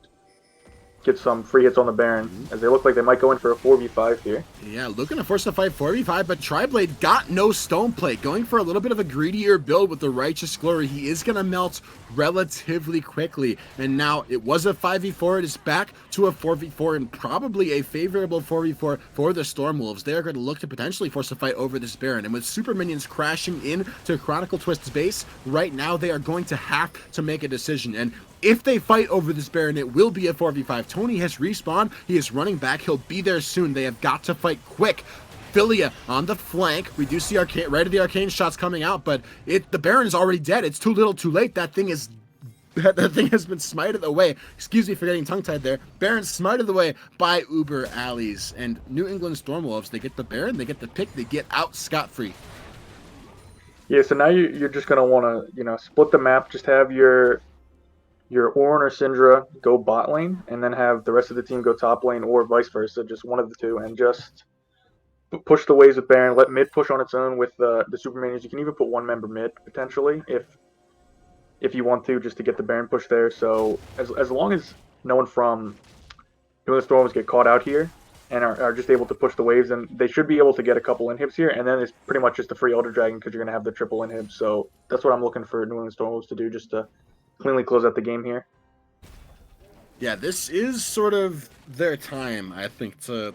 get some free hits on the Baron, as they look like they might go in for a 4v5 here. Yeah, looking to force a fight 4v5, but Triblade got no stone plate, going for a little bit of a greedier build with the Righteous Glory. He is going to melt relatively quickly, and now it was a 5v4, it is back to a 4v4, and probably a favorable 4v4 for the Stormwolves. They are going to look to potentially force a fight over this Baron, and with super minions crashing in to Chronicle Twist's base, right now they are going to have to make a decision, and if they fight over this Baron, it will be a 4v5. Tony has respawned. He is running back. He'll be there soon. They have got to fight quick. Philia on the flank. We do see right of the arcane shots coming out, but the Baron is already dead. It's too little too late. That thing has been smited away. Excuse me for getting tongue-tied there. Baron smited away by Uber Alleys. And New England Stormwolves, they get the Baron, they get the pick, they get out scot-free. Yeah, so now you're just gonna want to split the map. Just have your Ornn or Syndra go bot lane, and then have the rest of the team go top lane, or vice versa, just one of the two, and just push the waves with Baron. Let mid push on its own with the super minions. You can even put one member mid potentially if you want to, just to get the Baron push there. So as long as no one from doing the storms get caught out here and are just able to push the waves, and they should be able to get a couple inhibs here, and then it's pretty much just a free Elder Dragon because you're going to have the triple inhib. So that's what I'm looking for New England Storm Wolves to do, just to cleanly close out the game here. Yeah, this is sort of their time, I think, to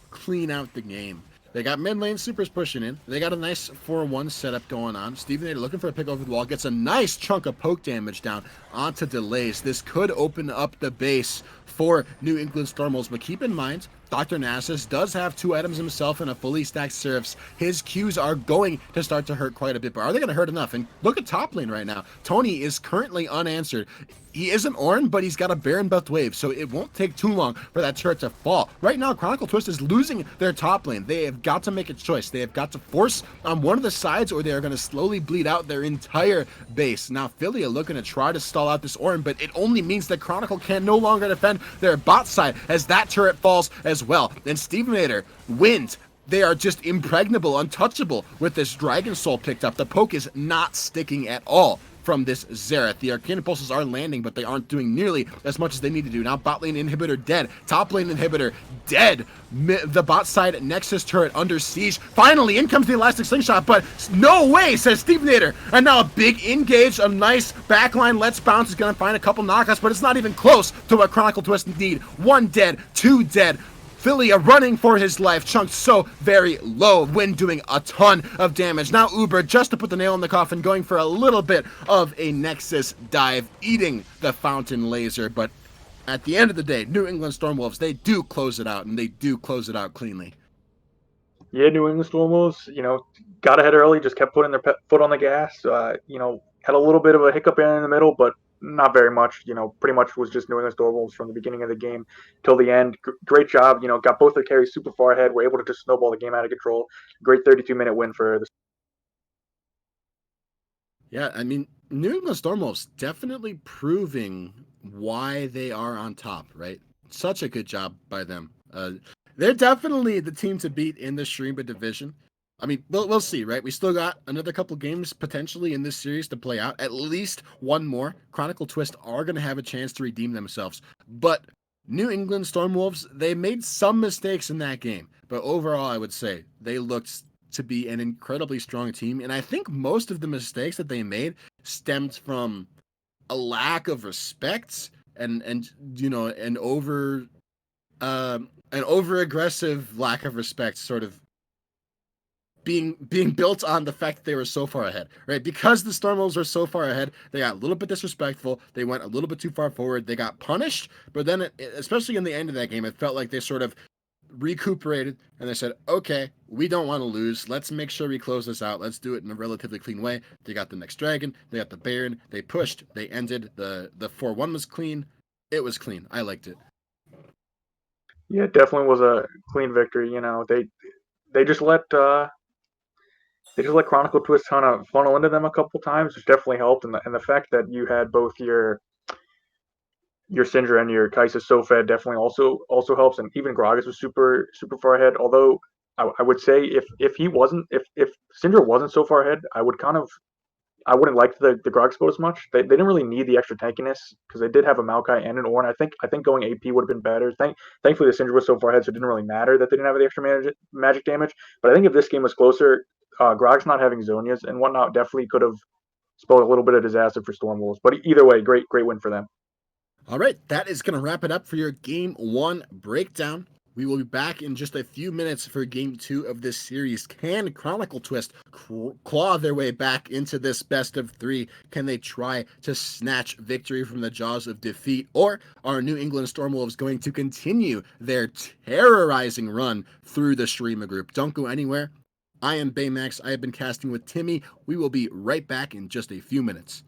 clean out the game. They got mid lane supers pushing in. They got a nice 4-1 setup going on. Steven Nader looking for a pick over the wall. Gets a nice chunk of poke damage down onto delays. This could open up the base for New England Stormwolves, but keep in mind, Dr. Nasus does have 2 items himself and a fully stacked Seraphs. His Qs are going to start to hurt quite a bit, but are they going to hurt enough? And look at top lane right now. Tony is currently unanswered. He isn't Ornn, but he's got a Baron buffed wave, so it won't take too long for that turret to fall. Right now, Chronicle Twist is losing their top lane. They have got to make a choice. They have got to force on one of the sides, or they are going to slowly bleed out their entire base. Now, Philly are looking to try to stall out this Ornn, but it only means that Chronicle can no longer defend their bot side as that turret falls as well. And Steven Nader wins. They are just impregnable, untouchable with this Dragon Soul picked up. The poke is not sticking at all from this Xerath. The Arcane Impulses are landing, but they aren't doing nearly as much as they need to do. Now bot lane inhibitor dead. Top lane inhibitor dead. The bot side Nexus turret under siege. Finally, in comes the Elastic Slingshot, but no way, says Steven Nader. And now a big engage, a nice backline Let's Bounce is going to find a couple knockouts, but it's not even close to what Chronicle Twist need. 1 dead, 2 dead. Philly running for his life, chunked so very low, Win doing a ton of damage. Now Uber, just to put the nail in the coffin, going for a little bit of a Nexus dive, eating the Fountain Laser, but at the end of the day, New England Stormwolves, they do close it out, and they do close it out cleanly. Yeah, New England Storm Wolves, got ahead early, just kept putting their foot on the gas. Had a little bit of a hiccup in the middle, but not very much. Pretty much was just New England Storm Wolves from the beginning of the game till the end. Great job. Got both their carries super far ahead. Were able to just snowball the game out of control. Great 32-minute win for the. Yeah, I mean, New England Stormwolves definitely proving why they are on top, right? Such a good job by them. They're definitely the team to beat in the Shrimba division. I mean, we'll see, right? We still got another couple games potentially in this series to play out. At least one more. Chronicle Twist are going to have a chance to redeem themselves. But New England Stormwolves, they made some mistakes in that game. But overall, I would say they looked to be an incredibly strong team. And I think most of the mistakes that they made stemmed from a lack of respect and an over aggressive lack of respect sort of being built on the fact that they were so far ahead, right? Because the Stormwolves were so far ahead, they got a little bit disrespectful. They went a little bit too far forward. They got punished, but then, especially in the end of that game, it felt like they sort of recuperated and they said, okay, we don't want to lose. Let's make sure we close this out. Let's do it in a relatively clean way. They got the next dragon. They got the Baron. They pushed. They ended. The 4-1 was clean. It was clean. I liked it. Yeah, it definitely was a clean victory. They just let Chronicle Twist kind of funnel into them a couple times, which definitely helped. And the fact that you had both your Syndra and your Kai'Sa so fed definitely also helps. And even Gragas was super far ahead. Although I would say if Syndra wasn't so far ahead, I wouldn't like the Gragas build as much. They didn't really need the extra tankiness because they did have a Maokai and an Ornn. I think going AP would have been better. Thankfully the Syndra was so far ahead, so it didn't really matter that they didn't have the extra magic damage. But I think if this game was closer, Gragas not having Zonias and whatnot definitely could have spelled a little bit of disaster for Stormwolves. But either way, great win for them. All right, that is going to wrap it up for your Game 1 breakdown. We will be back in just a few minutes for Game 2 of this series. Can Chronicle Twist claw their way back into this best of 3? Can they try to snatch victory from the jaws of defeat? Or are New England Stormwolves going to continue their terrorizing run through the Shurima group? Don't go anywhere. I am Baymax. I have been casting with Timmy. We will be right back in just a few minutes.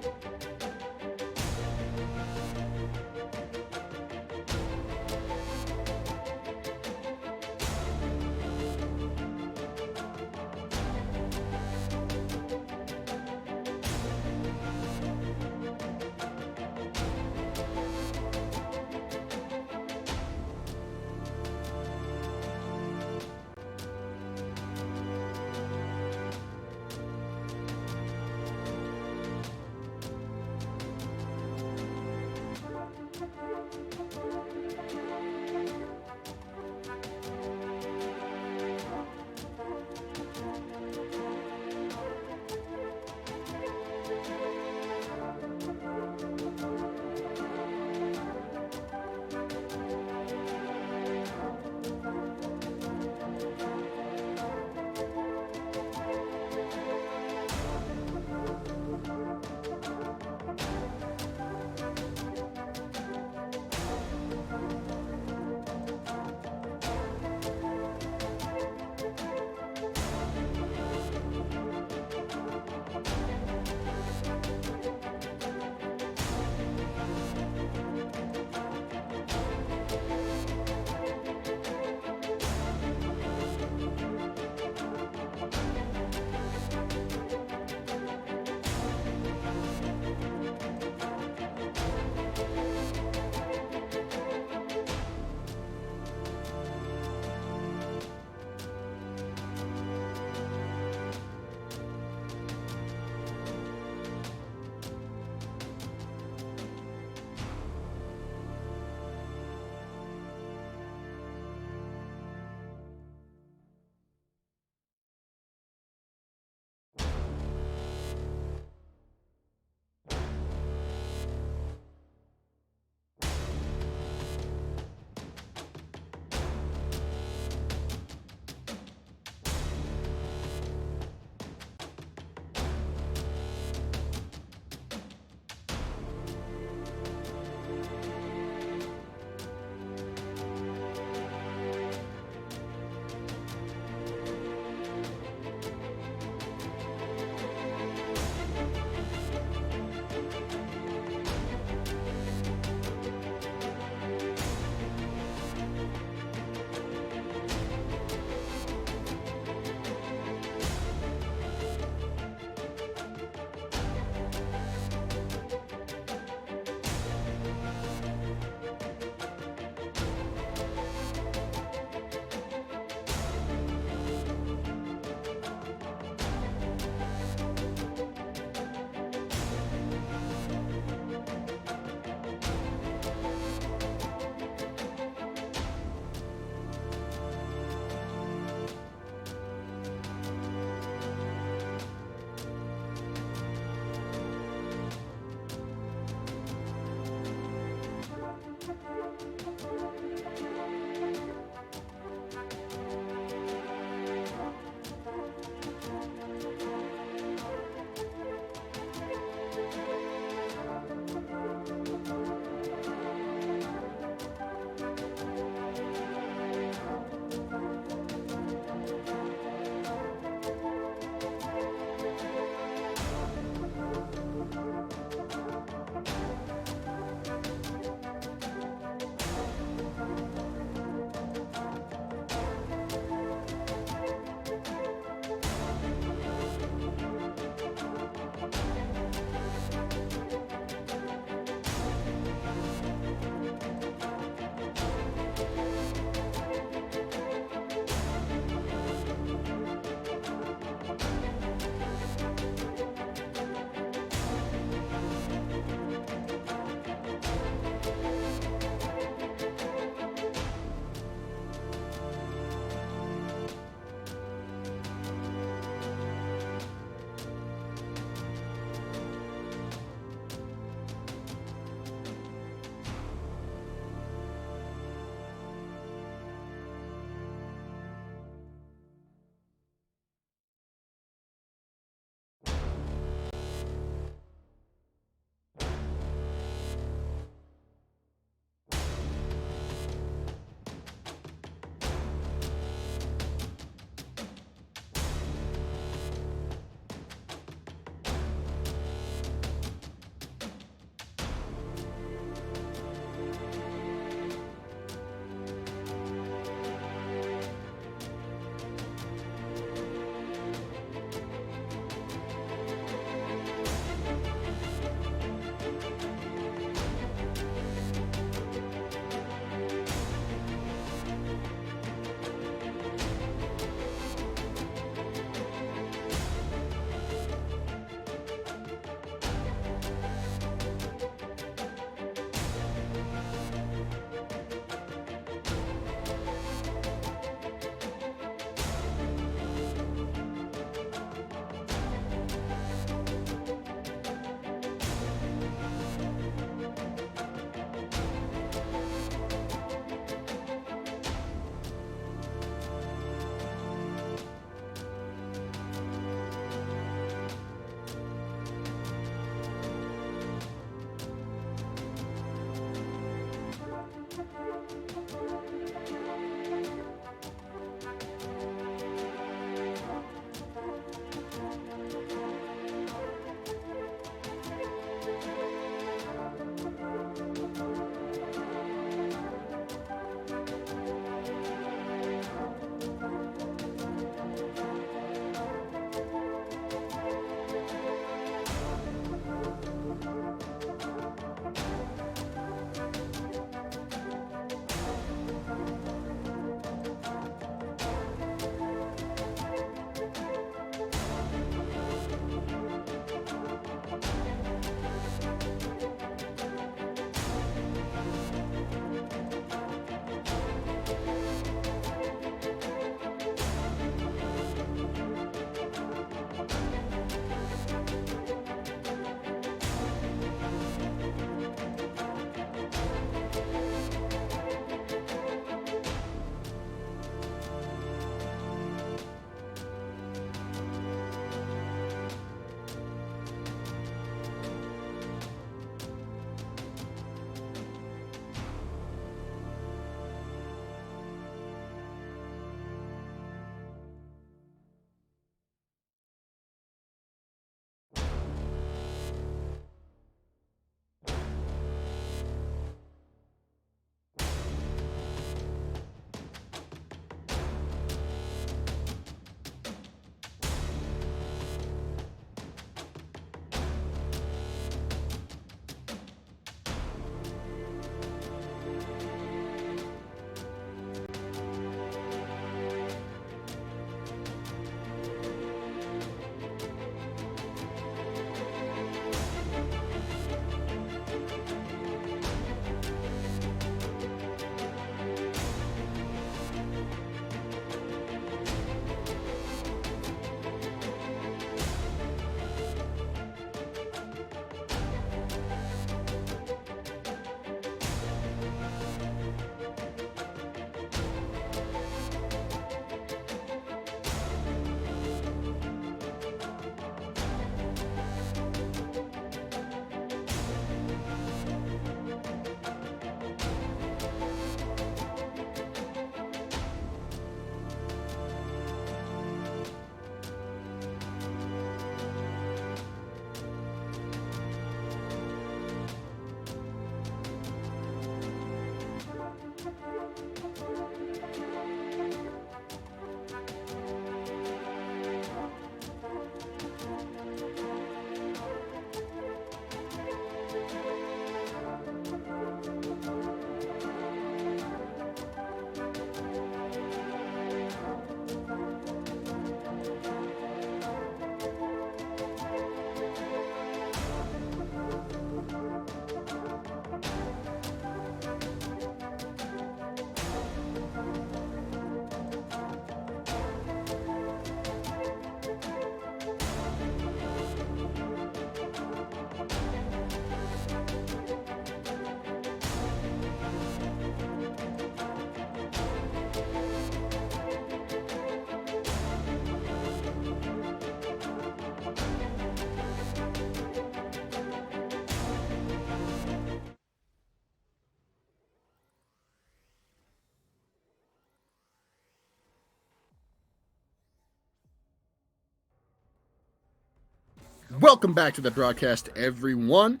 Welcome back to the broadcast, everyone.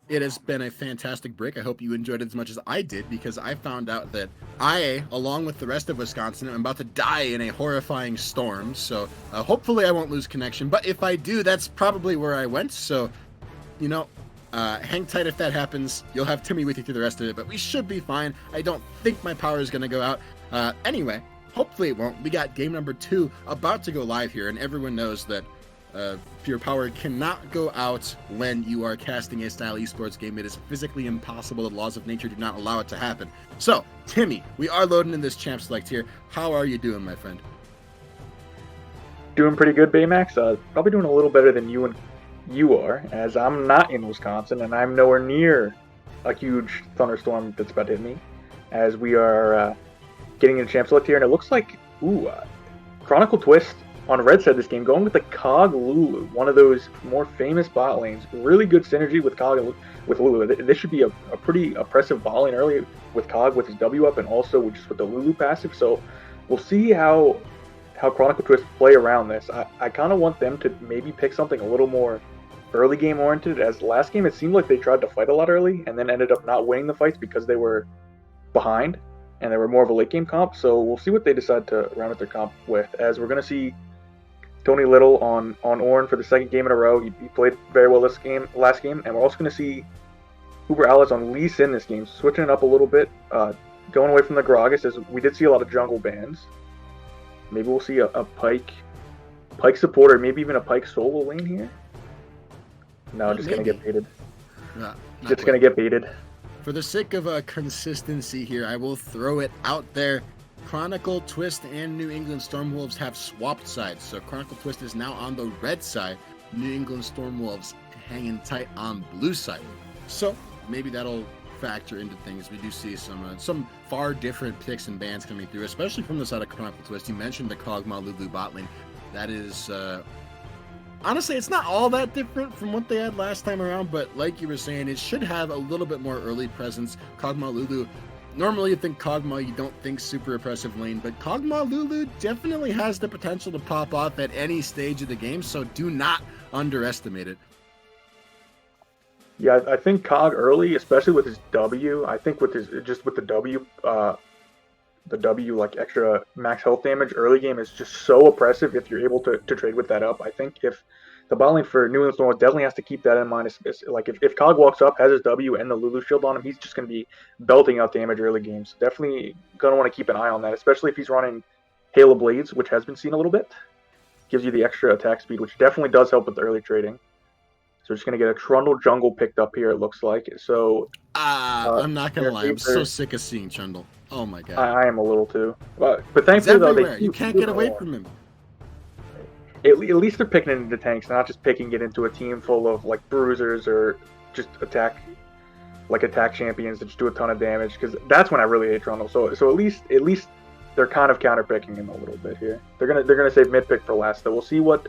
It has been a fantastic break. I hope you enjoyed it as much as I did, because I found out that I, along with the rest of Wisconsin, am about to die in a horrifying storm. So hopefully I won't lose connection. But if I do, that's probably where I went. So, hang tight if that happens. You'll have Timmy with you through the rest of it, but we should be fine. I don't think my power is going to go out. Anyway, hopefully it won't. We got game number 2 about to go live here, and everyone knows that your power cannot go out when you are casting a style esports game. It is physically impossible. The laws of nature do not allow it to happen. So, Timmy, we are loading in this champ select here. How are you doing, my friend? Doing pretty good, Baymax. Probably doing a little better than you are, as I'm not in Wisconsin and I'm nowhere near a huge thunderstorm that's about to hit me. As we are getting into champ select here, and it looks like Chronicle Twist on red side of this game, going with the Cog Lulu, one of those more famous bot lanes. Really good synergy with Cog and with Lulu. This should be a pretty oppressive bot lane early with Cog with his W up, and also with the Lulu passive. So we'll see how Chronicle Twist play around this. I kind of want them to maybe pick something a little more early game oriented, as last game it seemed like they tried to fight a lot early and then ended up not winning the fights because they were behind and they were more of a late game comp. So we'll see what they decide to round out their comp with, as we're going to see Tony Little on Ornn for the second game in a row. He played very well last game, and we're also going to see Uber Alice on Lee Sin this game, switching it up a little bit, going away from the Gragas, as we did see a lot of jungle bans. Maybe we'll see a Pyke supporter, maybe even a Pyke solo lane here. No, just going to get baited. Just going to get baited. For the sake of consistency here, I will throw it out there. Chronicle Twist and New England Stormwolves have swapped sides. So Chronicle Twist is now on the red side. New England Stormwolves hanging tight on blue side. So maybe that'll factor into things. We do see some far different picks and bans coming through, especially from the side of Chronicle Twist. You mentioned the Kog'Maw Lulu bot lane. That is, honestly, it's not all that different from what they had last time around, but like you were saying, it should have a little bit more early presence. Kog'Maw Lulu, normally you think Kog'Maw, you don't think super oppressive lane, but Kog'Maw Lulu definitely has the potential to pop off at any stage of the game, so do not underestimate it. Yeah, I think Cog early, especially with his W, I think with the W like extra max health damage early game is just so oppressive if you're able to trade with that up. I think if the bot lane for New England Storm definitely has to keep that in mind. Like if Cog walks up, has his W and the Lulu shield on him, he's just going to be belting out damage early games. Definitely going to want to keep an eye on that, especially if he's running Hail of Blades, which has been seen a little bit. Gives you the extra attack speed, which definitely does help with the early trading. So we're just going to get a Trundle jungle picked up here, it looks like. So I'm not going to lie. I'm so sick of seeing Trundle. Oh my god. I am a little too. But thankfully, though, you can't get away from him. At least they're picking it into tanks, not just picking it into a team full of like bruisers or just attack champions that just do a ton of damage. Because that's when I really hate Trundle. So at least they're kind of counter picking him a little bit here. They're gonna save mid pick for last. So we'll see what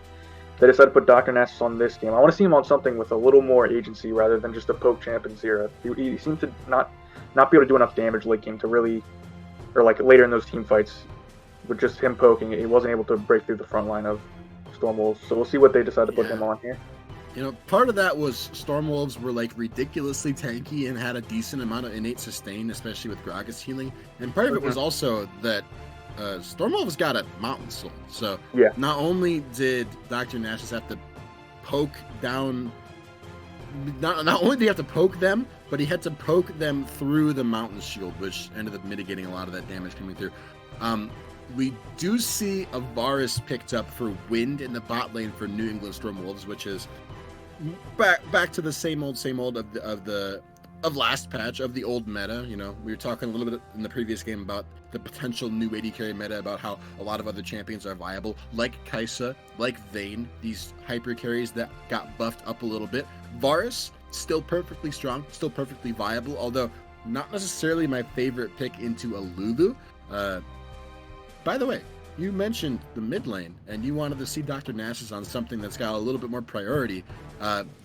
they decide to put Dr. Nasus on this game. I want to see him on something with a little more agency rather than just a poke champ and Zera. He seemed to not be able to do enough damage late game to really, or like later in those team fights, with just him poking, he wasn't able to break through the front line of Stormwolves. So we'll see what they decide to put him on here. You know, part of that was Stormwolves were like ridiculously tanky and had a decent amount of innate sustain, especially with Gragas healing. And part of it was also that Stormwolves got a Mountain Soul. So not only did Dr. Nasus have to poke down, not only did he have to poke them, but he had to poke them through the Mountain Shield, which ended up mitigating a lot of that damage coming through. We do see a Varus picked up for Wind in the bot lane for New England Stormwolves, which is back to the same old of last patch, of the old meta. You know, we were talking a little bit in the previous game about the potential new AD carry meta, about how a lot of other champions are viable, like Kai'Sa, like Vayne, these hyper carries that got buffed up a little bit. Varus, still perfectly strong, still perfectly viable, although not necessarily my favorite pick into a Lulu. By the way, you mentioned the mid lane, and you wanted to see Dr. Nasus on something that's got a little bit more priority.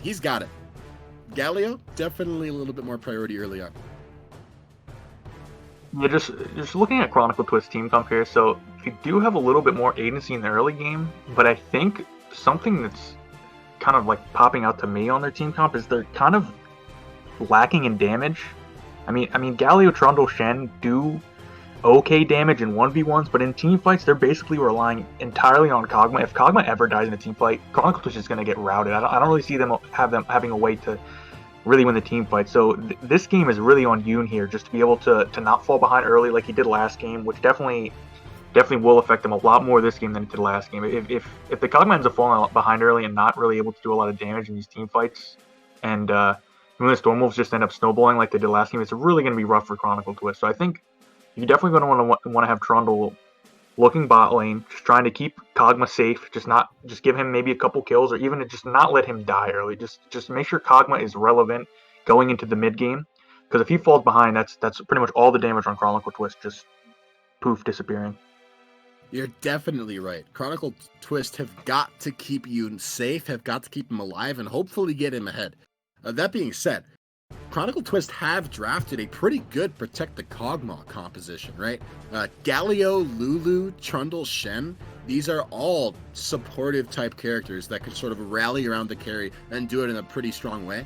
He's got it. Galio, definitely a little bit more priority early on. Yeah, just looking at Chronicle Twist team comp here, so they do have a little bit more agency in the early game, but I think something that's kind of like popping out to me on their team comp is they're kind of lacking in damage. I mean, Galio, Trundle, Shen do okay damage in 1v1s, but in team fights, they're basically relying entirely on Kog'Maw. If Kog'Maw ever dies in a team fight, Chronicle Twist is going to get routed. I don't really see them having a way to really win the team fight. So this game is really on Yoon here, just to be able to not fall behind early like he did last game, which definitely will affect him a lot more this game than it did last game. If the Kog'Maw ends up falling behind early and not really able to do a lot of damage in these team fights, and when the Storm Wolves just end up snowballing like they did last game, it's really going to be rough for Chronicle Twist. So I think you're definitely going to want to have Trundle looking bot lane, just trying to keep Kog'Maw safe, just give him maybe a couple kills, or even to just not let him die early. Just make sure Kog'Maw is relevant going into the mid game, because if he falls behind, that's pretty much all the damage on Chronicle Twist just poof disappearing. You're definitely right. Chronicle Twist have got to keep Yoon safe, have got to keep him alive, and hopefully get him ahead. That being said, Chronicle Twist have drafted a pretty good Protect the Kog'Maw composition, right? Galio, Lulu, Trundle, Shen, these are all supportive type characters that can sort of rally around the carry and do it in a pretty strong way.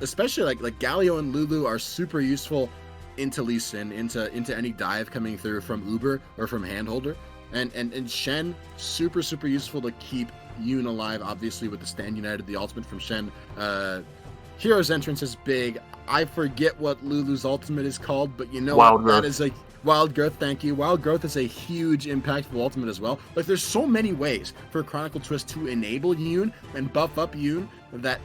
Especially like Galio and Lulu are super useful into Lee Sin, into any dive coming through from Uber or from Handholder. And Shen, super useful to keep Yoon alive, obviously with the Stand United, the ultimate from Shen. Hero's Entrance is big. I forget what Lulu's ultimate is called, but you know Wild what? Growth. That is a Wild Growth, thank you. Wild Growth is a huge impactful ultimate as well. Like, there's so many ways for Chronicle Twist to enable Yoon and buff up Yoon that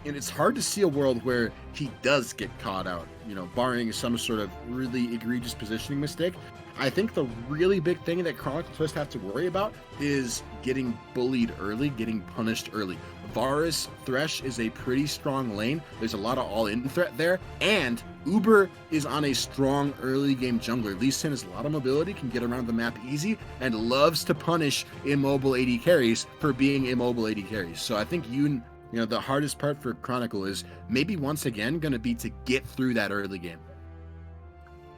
it's hard to see a world where he does get caught out, barring some sort of really egregious positioning mistake. I think the really big thing that Chronicle Twist have to worry about is getting bullied early, getting punished early. Varus Thresh is a pretty strong lane. There's a lot of all-in threat there, and Uber is on a strong early game jungler. Lee Sin has a lot of mobility, can get around the map easy, and loves to punish immobile AD carries for being immobile AD carries. So I think the hardest part for Chronicle is maybe once again going to be to get through that early game.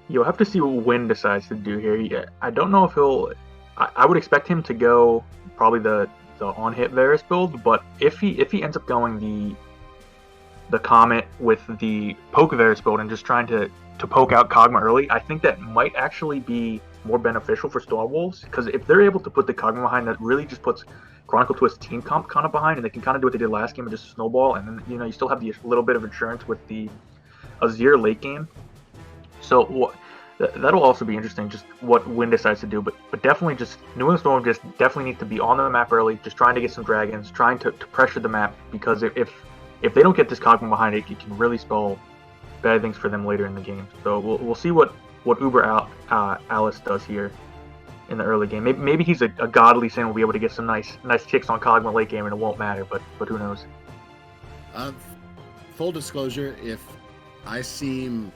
You'll have to see what Wynn decides to do here. I don't know if he'll. I would expect him to go probably the on-hit Varus build, but if he ends up going the Comet with the poke Varus build and just trying to poke out Kog'Maw early, I think that might actually be more beneficial for Storm Wolves, because if they're able to put the Kog'Maw behind, that really just puts Chronicle Twist team comp kind of behind, and they can kind of do what they did last game and just snowball, and then you still have the little bit of insurance with the Azir late game. So that'll also be interesting, just what Wynn decides to do. But definitely, just New England Storm just definitely need to be on the map early, just trying to get some dragons, trying to pressure the map, because if they don't get this Kog'Maw behind it, it can really spell bad things for them later in the game. So we'll see what Uber Alice does here in the early game. Maybe he's a godly Sin, will be able to get some nice ticks on Kog'Maw late game, and it won't matter. But who knows? Full disclosure, if I seem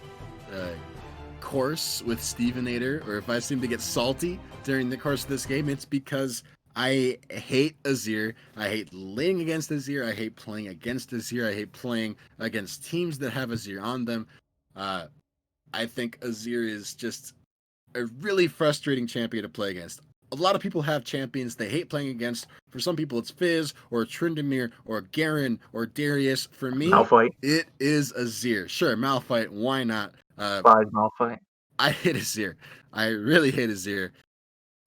coarse with Stevenator, or if I seem to get salty during the course of this game, it's because I hate Azir. I hate laying against Azir. I hate playing against Azir. I hate playing against teams that have Azir on them. I think Azir is just a really frustrating champion to play against. A lot of people have champions they hate playing against. For some people, it's Fizz, or Tryndamere, or Garen, or Darius. For me, Malphite. It is Azir. Sure, Malphite, why not? Malphite. I hate Azir. I really hate Azir.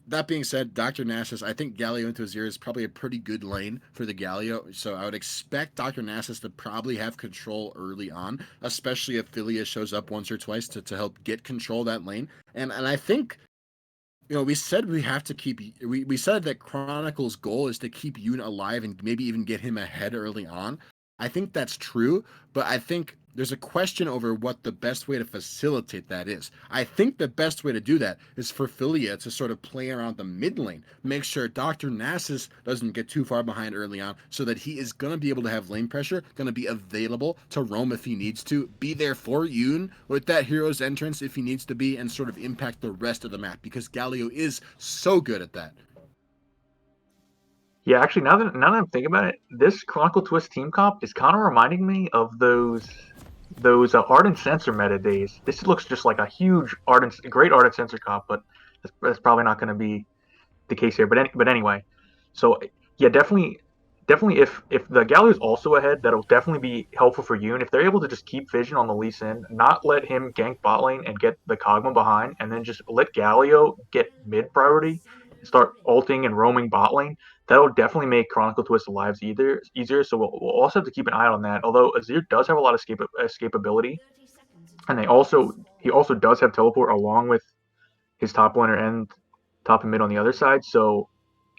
That being said, Dr. Nasus, I think Galio into Azir is probably a pretty good lane for the Galio, so I would expect Dr. Nasus to probably have control early on, especially if Philia shows up once or twice to help get control of that lane. And I think, we said we said that Chronicle's goal is to keep Yoon alive and maybe even get him ahead early on. I think that's true, but I think there's a question over what the best way to facilitate that is. I think the best way to do that is for Philia to sort of play around the mid lane, make sure Dr. Nasus doesn't get too far behind early on, so that he is going to be able to have lane pressure, going to be available to roam if he needs to, be there for Yoon with that hero's entrance if he needs to be, and sort of impact the rest of the map, because Galio is so good at that. Yeah, actually, now that I'm thinking about it, this Chronicle Twist team comp is kind of reminding me of those Ardent Sensor meta days. This looks just like a great Ardent Sensor comp, but that's probably not going to be the case here. But anyway, so yeah, definitely definitely if the Galio's also ahead, that'll definitely be helpful for Yoon. If they're able to just keep Vision on the Lee Sin, not let him gank bot lane and get the Kog'Maw behind, and then just let Galio get mid priority and start ulting and roaming bot lane, that'll definitely make Chronicle Twist lives easier. So we'll also have to keep an eye on that. Although Azir does have a lot of escapability, and he also does have teleport along with his top laner and top and mid on the other side. So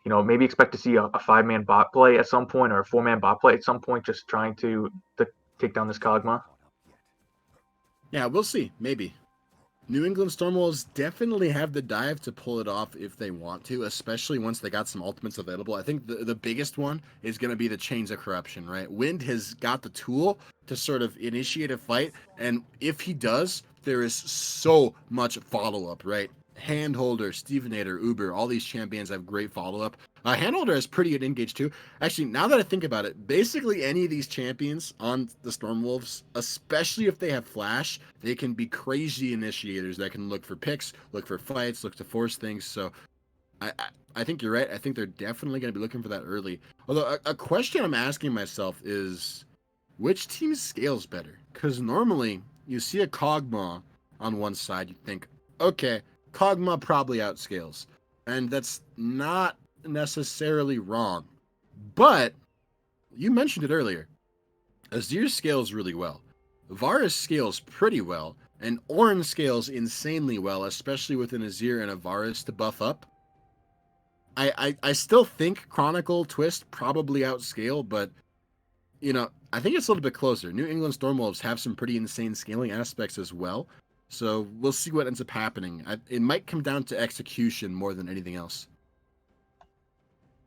maybe expect to see a 5-man bot play at some point or a 4-man bot play at some point, just trying to take down this Kog'Maw. Yeah, we'll see. Maybe. New England Stormwolves definitely have the dive to pull it off if they want to, especially once they got some ultimates available. I think the biggest one is going to be the Chains of Corruption, right? Wind has got the tool to sort of initiate a fight, and if he does, there is so much follow-up, right? Handholder, Stevenator, Uber, all these champions have great follow-up. Handholder is pretty good engage too. Actually, now that I think about it, basically any of these champions on the Stormwolves, especially if they have flash, they can be crazy initiators that can look for picks, look for fights, look to force things. So I think you're right. I think they're definitely going to be looking for that early. Although a question I'm asking myself is, which team scales better? Because normally you see a Kog'Maw on one side, you think, okay, Kog'Maw probably outscales. And that's not necessarily wrong. But you mentioned it earlier. Azir scales really well. Varus scales pretty well. And Ornn scales insanely well, especially with an Azir and a Varus to buff up. I still think Chronicle Twist probably outscale, but I think it's a little bit closer. New England Stormwolves have some pretty insane scaling aspects as well. So we'll see what ends up happening. It might come down to execution more than anything else.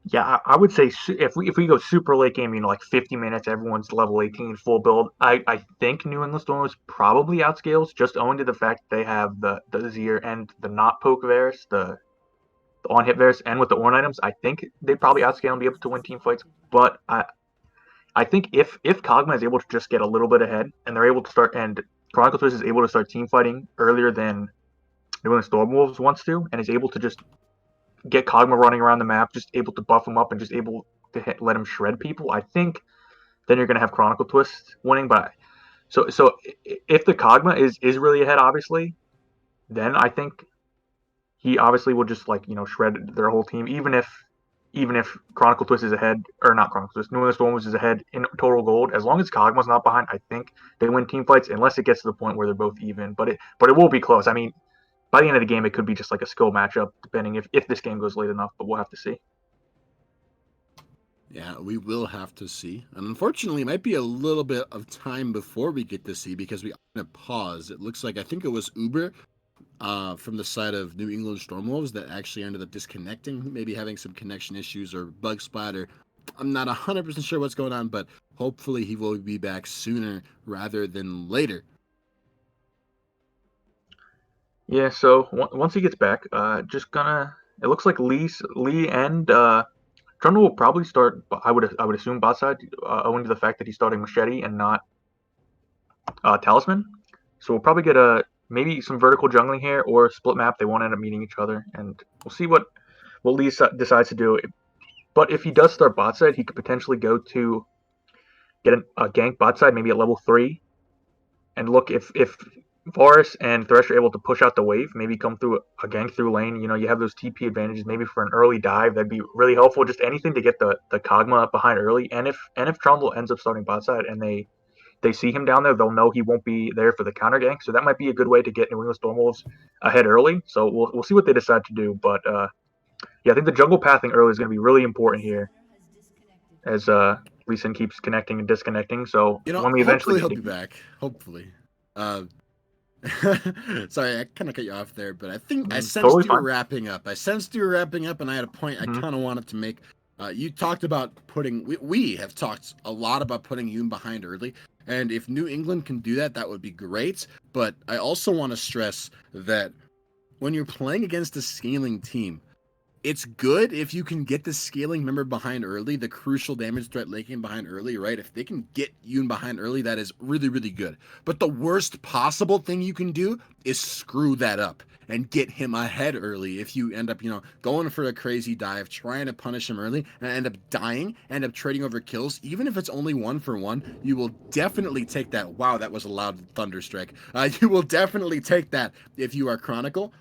Yeah, I would say if we go super late game, like 50 minutes, everyone's level 18 full build. I think New England Stormers probably outscales, just owing to the fact they have the Azir and the not poke Varus, the on hit Varus, and with the Ornn items. I think they probably outscale and be able to win team fights. But I think if Kog'Maw is able to just get a little bit ahead and they're able to start, and Chronicle Twist is able to start team fighting earlier than New England Stormwolves wants to, and is able to just get Kog'Maw running around the map, just able to buff him up and just able to let him shred people, I think then you're going to have Chronicle Twist winning. But so if the Kog'Maw is really ahead, obviously, then I think he obviously will just shred their whole team, even if Chronicle Twist is ahead, or not Chronicle Twist, New England Stormers is ahead in total gold. As long as Kog'Maw's not behind, I think they win team fights, unless it gets to the point where they're both even. But it will be close. I mean, by the end of the game, it could be just like a skill matchup, depending if this game goes late enough. But we'll have to see. Yeah, we will have to see. And unfortunately, it might be a little bit of time before we get to see, because we are going to pause. It looks like, I think it was Uber from the side of New England Stormwolves that actually ended up disconnecting, maybe having some connection issues or bug splatter. I'm not 100% sure what's going on, but hopefully he will be back sooner rather than later. Yeah, so once he gets back, it looks like Lee and Trundle will probably start. I would assume bot side, owing to the fact that he's starting Machete and not Talisman. So we'll probably get maybe some vertical jungling here or a split map. They won't end up meeting each other, and we'll see what Lee decides to do. But if he does start bot side, he could potentially go to get a gank bot side, maybe at level 3, and look if Varus and Thresh are able to push out the wave, maybe come through a gank through lane. You have those TP advantages. Maybe for an early dive, that'd be really helpful. Just anything to get the Kog'Maw behind early. And if Trundle ends up starting bot side and they see him down there, they'll know he won't be there for the counter gank. So that might be a good way to get New England Stormwolves ahead early. So we'll see what they decide to do. But yeah, I think the jungle pathing early is going to be really important here, as Lee Sin keeps connecting and disconnecting. So when we eventually hopefully he'll be back. Hopefully. Sorry, I kind of cut you off there, but I think I sensed totally you were fine. wrapping up. And I had a point I kind of wanted to make. You talked about we have talked a lot about putting Yoon behind early, and if New England can do that, that would be great. But I also want to stress that when you're playing against a scaling team, it's good if you can get the scaling member behind early, the crucial damage threat linking behind early, right? If they can get Yoon behind early, that is really, really good. But the worst possible thing you can do is screw that up and get him ahead early. If you end up, going for a crazy dive, trying to punish him early, and end up dying, end up trading over kills, even if it's only 1-for-1, you will definitely take that. Wow, that was a loud thunder strike. You will definitely take that if you are Chronicle.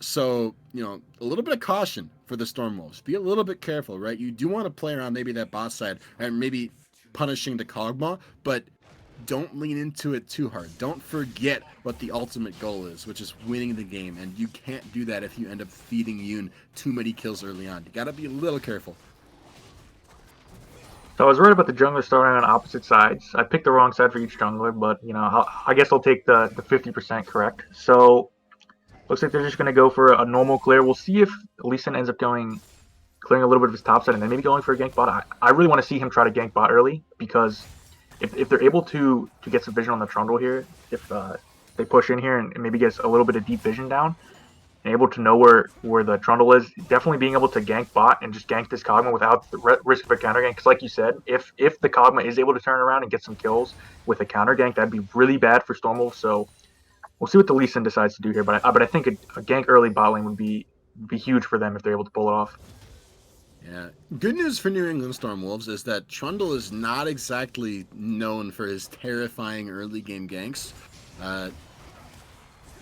So, a little bit of caution for the Storm Wolves. Be a little bit careful, right? You do want to play around maybe that bot side and maybe punishing the Kog'Maw, but don't lean into it too hard. Don't forget what the ultimate goal is, which is winning the game. And you can't do that if you end up feeding Yoon too many kills early on. You got to be a little careful. So I was right about the jungler starting on opposite sides. I picked the wrong side for each jungler, but I guess I'll take the 50% correct. So looks like they're just going to go for a normal clear. We'll see if Lee Sin ends up clearing a little bit of his top side and then maybe going for a gank bot. I really want to see him try to gank bot early, because if they're able to get some vision on the Trundle here, if they push in here and maybe gets a little bit of deep vision down, and able to know where the Trundle is, definitely being able to gank bot and just gank this Kog'Maw without the risk of a counter gank. Because like you said, if the Kog'Maw is able to turn around and get some kills with a counter gank, that'd be really bad for Stormwolves. So we'll see what the Lee Sin decides to do here, but I think a gank early bot lane would be huge for them if they're able to pull it off. Yeah. Good news for New England Stormwolves is that Trundle is not exactly known for his terrifying early game ganks.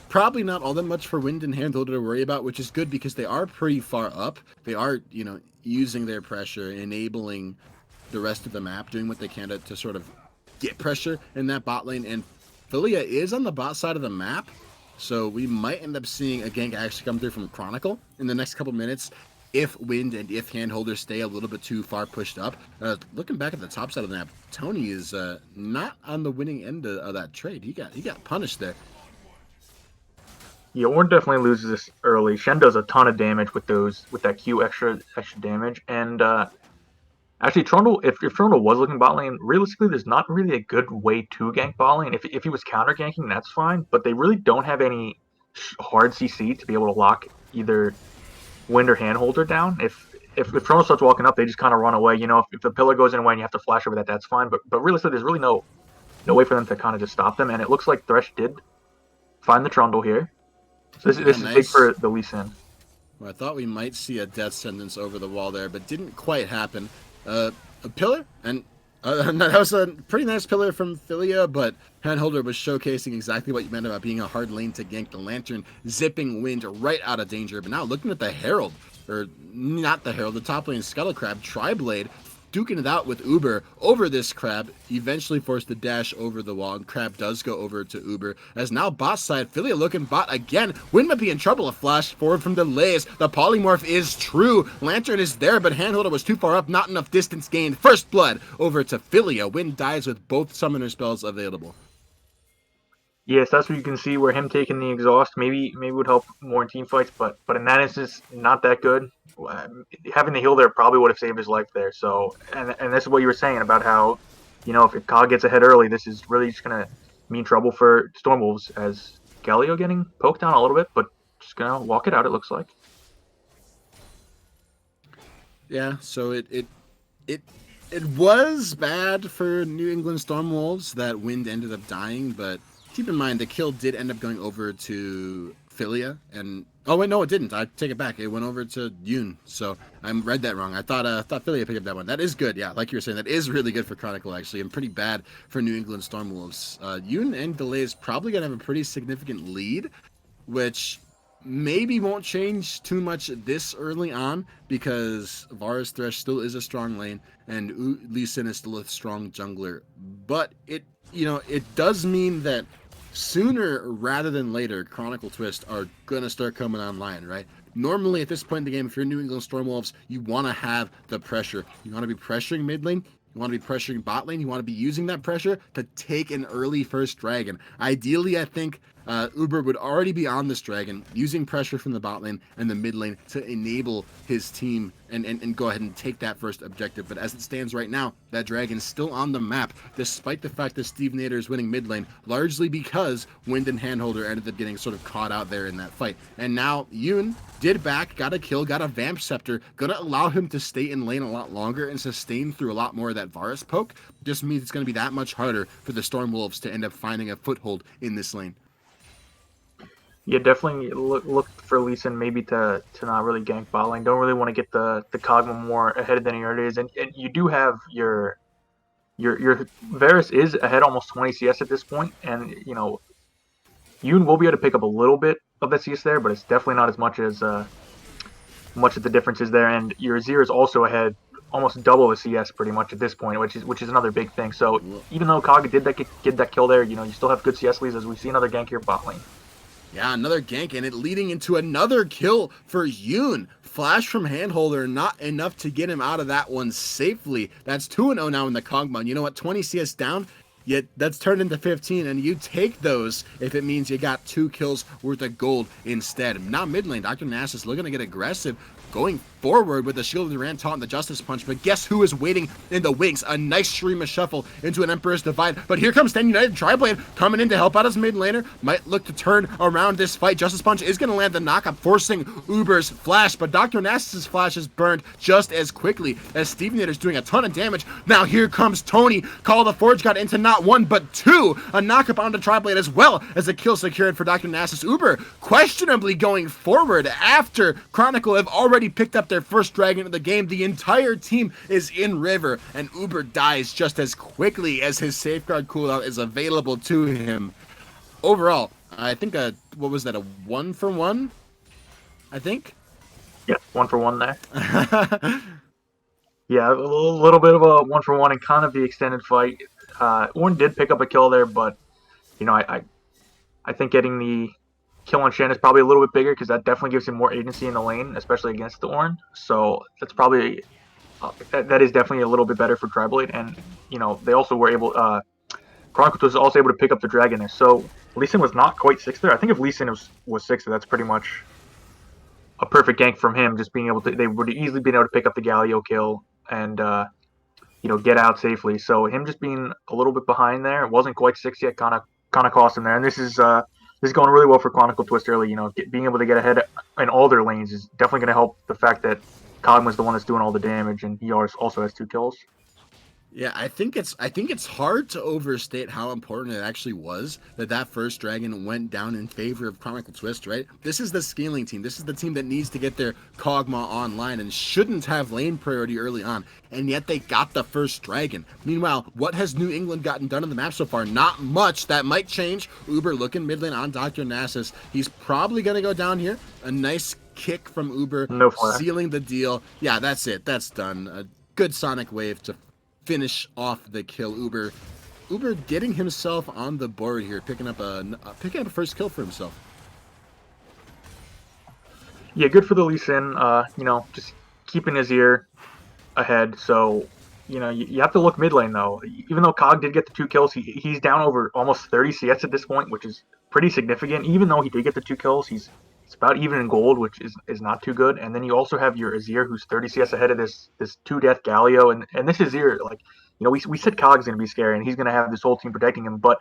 Probably not all that much for Wind and Handholder to worry about, which is good because they are pretty far up. They are, using their pressure, enabling the rest of the map, doing what they can to sort of get pressure in that bot lane. And Philia is on the bot side of the map, so we might end up seeing a gank actually come through from Chronicle in the next couple minutes if Wind and if Handholder stay a little bit too far pushed up. Looking back at the top side of the map, Tony is not on the winning end of that trade. He got punished there. Yeah, Ornn definitely loses this early. Shen does a ton of damage with that Q extra damage, and actually Trundle, if Trundle was looking bot lane, realistically there's not really a good way to gank bot lane. If he was counter ganking, that's fine, but they really don't have any hard CC to be able to lock either Wind or Handholder down. If Trundle starts walking up, they just kind of run away. If the pillar goes in away and you have to flash over that's fine. But realistically, there's really no way for them to kind of just stop them. And it looks like Thresh did find the Trundle here. So this is nice. big for the Lee Sin. Well, I thought we might see a death sentence over the wall there, but didn't quite happen. A pillar, and that was a pretty nice pillar from Philia, but Handholder was showcasing exactly what you meant about being a hard lane to gank. The Lantern zipping Wind right out of danger. But now looking at the Herald, or not the Herald, the top lane Scuttle Crab, Tri-Blade, duking it out with Uber over this Crab, eventually forced the dash over the wall, and Crab does go over to Uber, as now bot side, Philia looking bot again. Wind might be in trouble. A flash forward from Delays. The polymorph is true. Lantern is there, but Handholder was too far up, not enough distance gained. First blood over to Philia. Wind dies with both summoner spells available. Yes, that's where you can see where him taking the exhaust maybe would help more in team fights, but in that instance, not that good. Having the heal there probably would have saved his life there. So, and this is what you were saying about how, if Cog gets ahead early, this is really just gonna mean trouble for Stormwolves, as Galio getting poked down a little bit, but just gonna walk it out. It looks like. Yeah. So it was bad for New England Stormwolves that Wind ended up dying, but keep in mind the kill did end up going over to Philia, and oh wait, no, it didn't. I take it back. It went over to Yoon. So I read that wrong. I thought Philia picked up that one. That is good. Yeah, like you were saying, that is really good for Chronicle actually, and pretty bad for New England Stormwolves. Yoon and Delay is probably gonna have a pretty significant lead, which maybe won't change too much this early on, because Varus Thresh still is a strong lane and Lee Sin is still a strong jungler. But it does mean that sooner rather than later, Chronicle Twist are gonna start coming online, right? Normally at this point in the game, if you're New England Stormwolves, you want to have the pressure. You want to be pressuring mid lane. You want to be pressuring bot lane. You want to be using that pressure to take an early first dragon. Ideally, I think Uber would already be on this dragon, using pressure from the bot lane and the mid lane to enable his team and go ahead and take that first objective. But as it stands right now, that dragon's still on the map, despite the fact that Steve Nader is winning mid lane, largely because Wind and Handholder ended up getting sort of caught out there in that fight. And now Yoon did back, got a kill, got a Vamp Scepter, gonna allow him to stay in lane a lot longer and sustain through a lot more of that Varus poke. Just means it's gonna be that much harder for the Storm Wolves to end up finding a foothold in this lane. Yeah, definitely look for Lee Sin maybe to not really gank bot lane. Don't really want to get the Kog'Maw more ahead than he already is. And you do have your Varus is ahead almost 20 CS at this point, and Yoon will be able to pick up a little bit of that CS there, but it's definitely not as much as the difference is there. And your Azir is also ahead almost double the CS pretty much at this point, which is another big thing. So even though Kog did get that kill there, you still have good CS leads as we see another gank here bot lane. Yeah, another gank, and it leading into another kill for Yoon. Flash from Handholder, not enough to get him out of that one safely. That's 2-0 now in the Kog'Maw. You know what? 20 CS down, yet that's turned into 15, and you take those if it means you got 2 kills worth of gold instead. Now mid lane, Dr. Nash is looking to get aggressive, going forward with the Shield of Durant taunt and the Justice Punch, but guess who is waiting in the wings? A nice stream of shuffle into an Emperor's Divide, but here comes Stand United Triblade coming in to help out his mid laner. Might look to turn around this fight. Justice Punch is going to land the knockup, forcing Uber's flash, but Dr. Nasus's flash is burned just as quickly as Steve Nader's doing a ton of damage. Now here comes Tony, Call the Forge God into not 1 but 2, a knockup onto Triblade as well as a kill secured for Dr. Nasus. Uber questionably going forward after Chronicle have already picked up their first dragon of the game. The entire team is in river, and Uber dies just as quickly as his safeguard cooldown is available to him. Overall, I think what was that, a 1-for-1? I think? Yeah, 1-for-1 there. Yeah, a little bit of a 1-for-1 and kind of the extended fight. Ornn did pick up a kill there, but I think getting the kill on Shen is probably a little bit bigger because that definitely gives him more agency in the lane, especially against the Ornn. So that's probably that is definitely a little bit better for Triblade. And they also were able. Chronicle was also able to pick up the dragon there. So Lee Sin was not quite 6 there. I think if Lee Sin was 6, that's pretty much a perfect gank from him. Just being able to, they would easily been able to pick up the Galio kill and get out safely. So him just being a little bit behind there, wasn't quite 6 yet, kind of cost him there. And this is going really well for Chronicle Twist early. Being able to get ahead in all their lanes is definitely going to help the fact that Kog'Maw's the one that's doing all the damage, and he also has 2 kills. Yeah, I think it's hard to overstate how important it actually was that first dragon went down in favor of Chronicle Twist, right? This is the scaling team. This is the team that needs to get their Kog'Maw online and shouldn't have lane priority early on, and yet they got the first dragon. Meanwhile, what has New England gotten done on the map so far? Not much. That might change. Uber looking mid lane on Dr. Nasus. He's probably going to go down here. A nice kick from Uber, no fire, sealing the deal. Yeah, that's it. That's done. A good Sonic Wave to finish off the kill. Uber getting himself on the board here, picking up a first kill for himself. Yeah, good for the Lee Sin. Just keeping his ear ahead. So you have to look mid lane though. Even though Cog did get the 2 kills, he's down over almost 30 CS at this point, which is pretty significant. Even though he did get the 2 kills, it's about even in gold, which is not too good. And then you also have your Azir, who's 30 CS ahead of this 2-death Galio, and this Azir, we said Cog's gonna be scary, and he's gonna have this whole team protecting him. But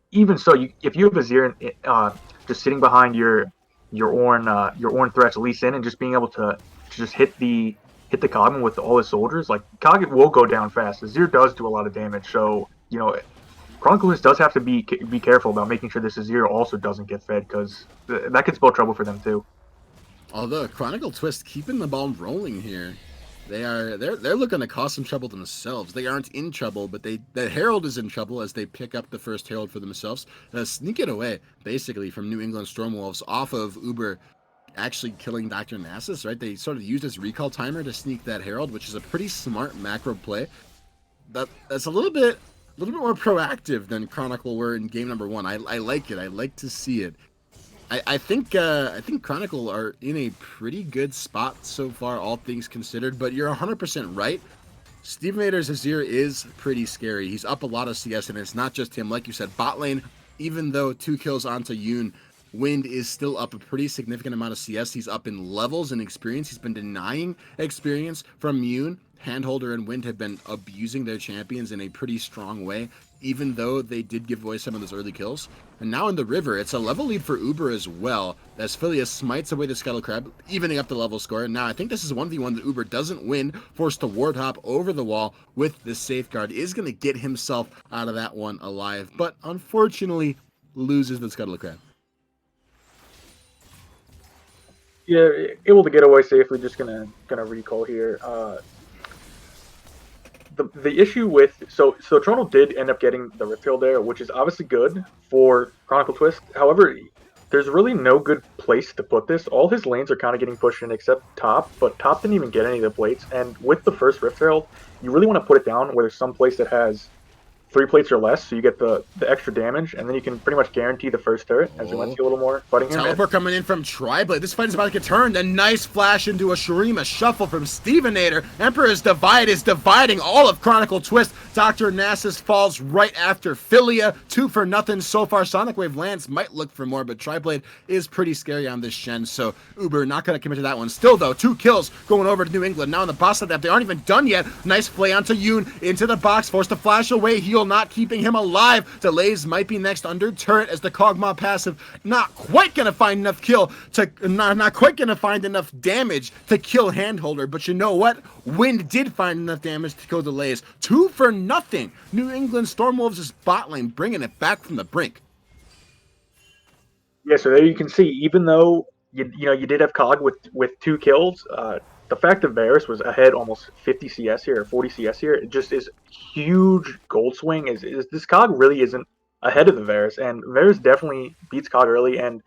even so, if you have Azir just sitting behind your Ornn threats, Lee Sin, and just being able to just hit the Kog'Maw with all his soldiers, Kog will go down fast. Azir does do a lot of damage, so Chronicle does have to be careful about making sure this Azir also doesn't get fed, because that could spell trouble for them too. Although Chronicle Twist keeping the ball rolling here, they're looking to cause some trouble themselves. They aren't in trouble, but the Herald is in trouble as they pick up the first Herald for themselves, sneak it away basically from New England Stormwolves off of Uber actually killing Dr. Nasus. Right, they sort of used his recall timer to sneak that Herald, which is a pretty smart macro play. That's a little bit more proactive than Chronicle were in game number 1. I like it. I like to see it. I think Chronicle are in a pretty good spot so far, all things considered. But you're 100% right. Steve Nader's Azir is pretty scary. He's up a lot of CS, and it's not just him. Like you said, bot lane even though 2 kills onto Yoon, Wind is still up a pretty significant amount of CS. He's up in levels and experience. He's been denying experience from Yoon. Handholder and Wind have been abusing their champions in a pretty strong way, even though they did give away some of those early kills. And now in the river, it's a level lead for Uber as well, as Phileas smites away the Scuttle Crab, evening up the level score. Now I think this is 1v1 that Uber doesn't win, forced to ward hop over the wall with the safeguard, is going to get himself out of that one alive, but unfortunately loses the Scuttle Crab. Yeah, able to get away safely. Just gonna recall here. The issue with so Toronto did end up getting the Riftfield there, which is obviously good for Chronicle Twist. However, there's really no good place to put this. All his lanes are kind of getting pushed in except top, but top didn't even get any of the plates. And with the first Rift Herald, you really want to put it down where there's some place that has 3 plates or less, so you get the extra damage, and then you can pretty much guarantee the first turret, as we might see a little more fighting him. Teleport coming in from Tri-Blade. This fight is about to get turned. A nice flash into a Shurima shuffle from Stevenator. Emperor's Divide is dividing all of Chronicle Twist. Dr. Nasus falls right after Philia. 2 for nothing so far. Sonic Wave lands, might look for more, but Tri-Blade is pretty scary on this Shen, so Uber not going to commit to that one. Still, though, 2 kills going over to New England. Now in the boss setup, they aren't even done yet. Nice play onto Yoon, into the box, forced to flash away. Heal not keeping him alive. Delays might be next under turret as the Kog'Maw passive not quite gonna find enough kill to not quite gonna find enough damage to kill Handholder, but you know what? Wind did find enough damage to kill Delays. 2 for nothing. New England Stormwolves' bot lane bringing it back from the brink. Yeah, so there you can see, even though you did have Cog with 2 kills, the fact that Varus was ahead almost 50 CS here, or 40 CS here, it just is huge gold swing. Is this Cog really isn't ahead of the Varus, and Varus definitely beats Cog early, and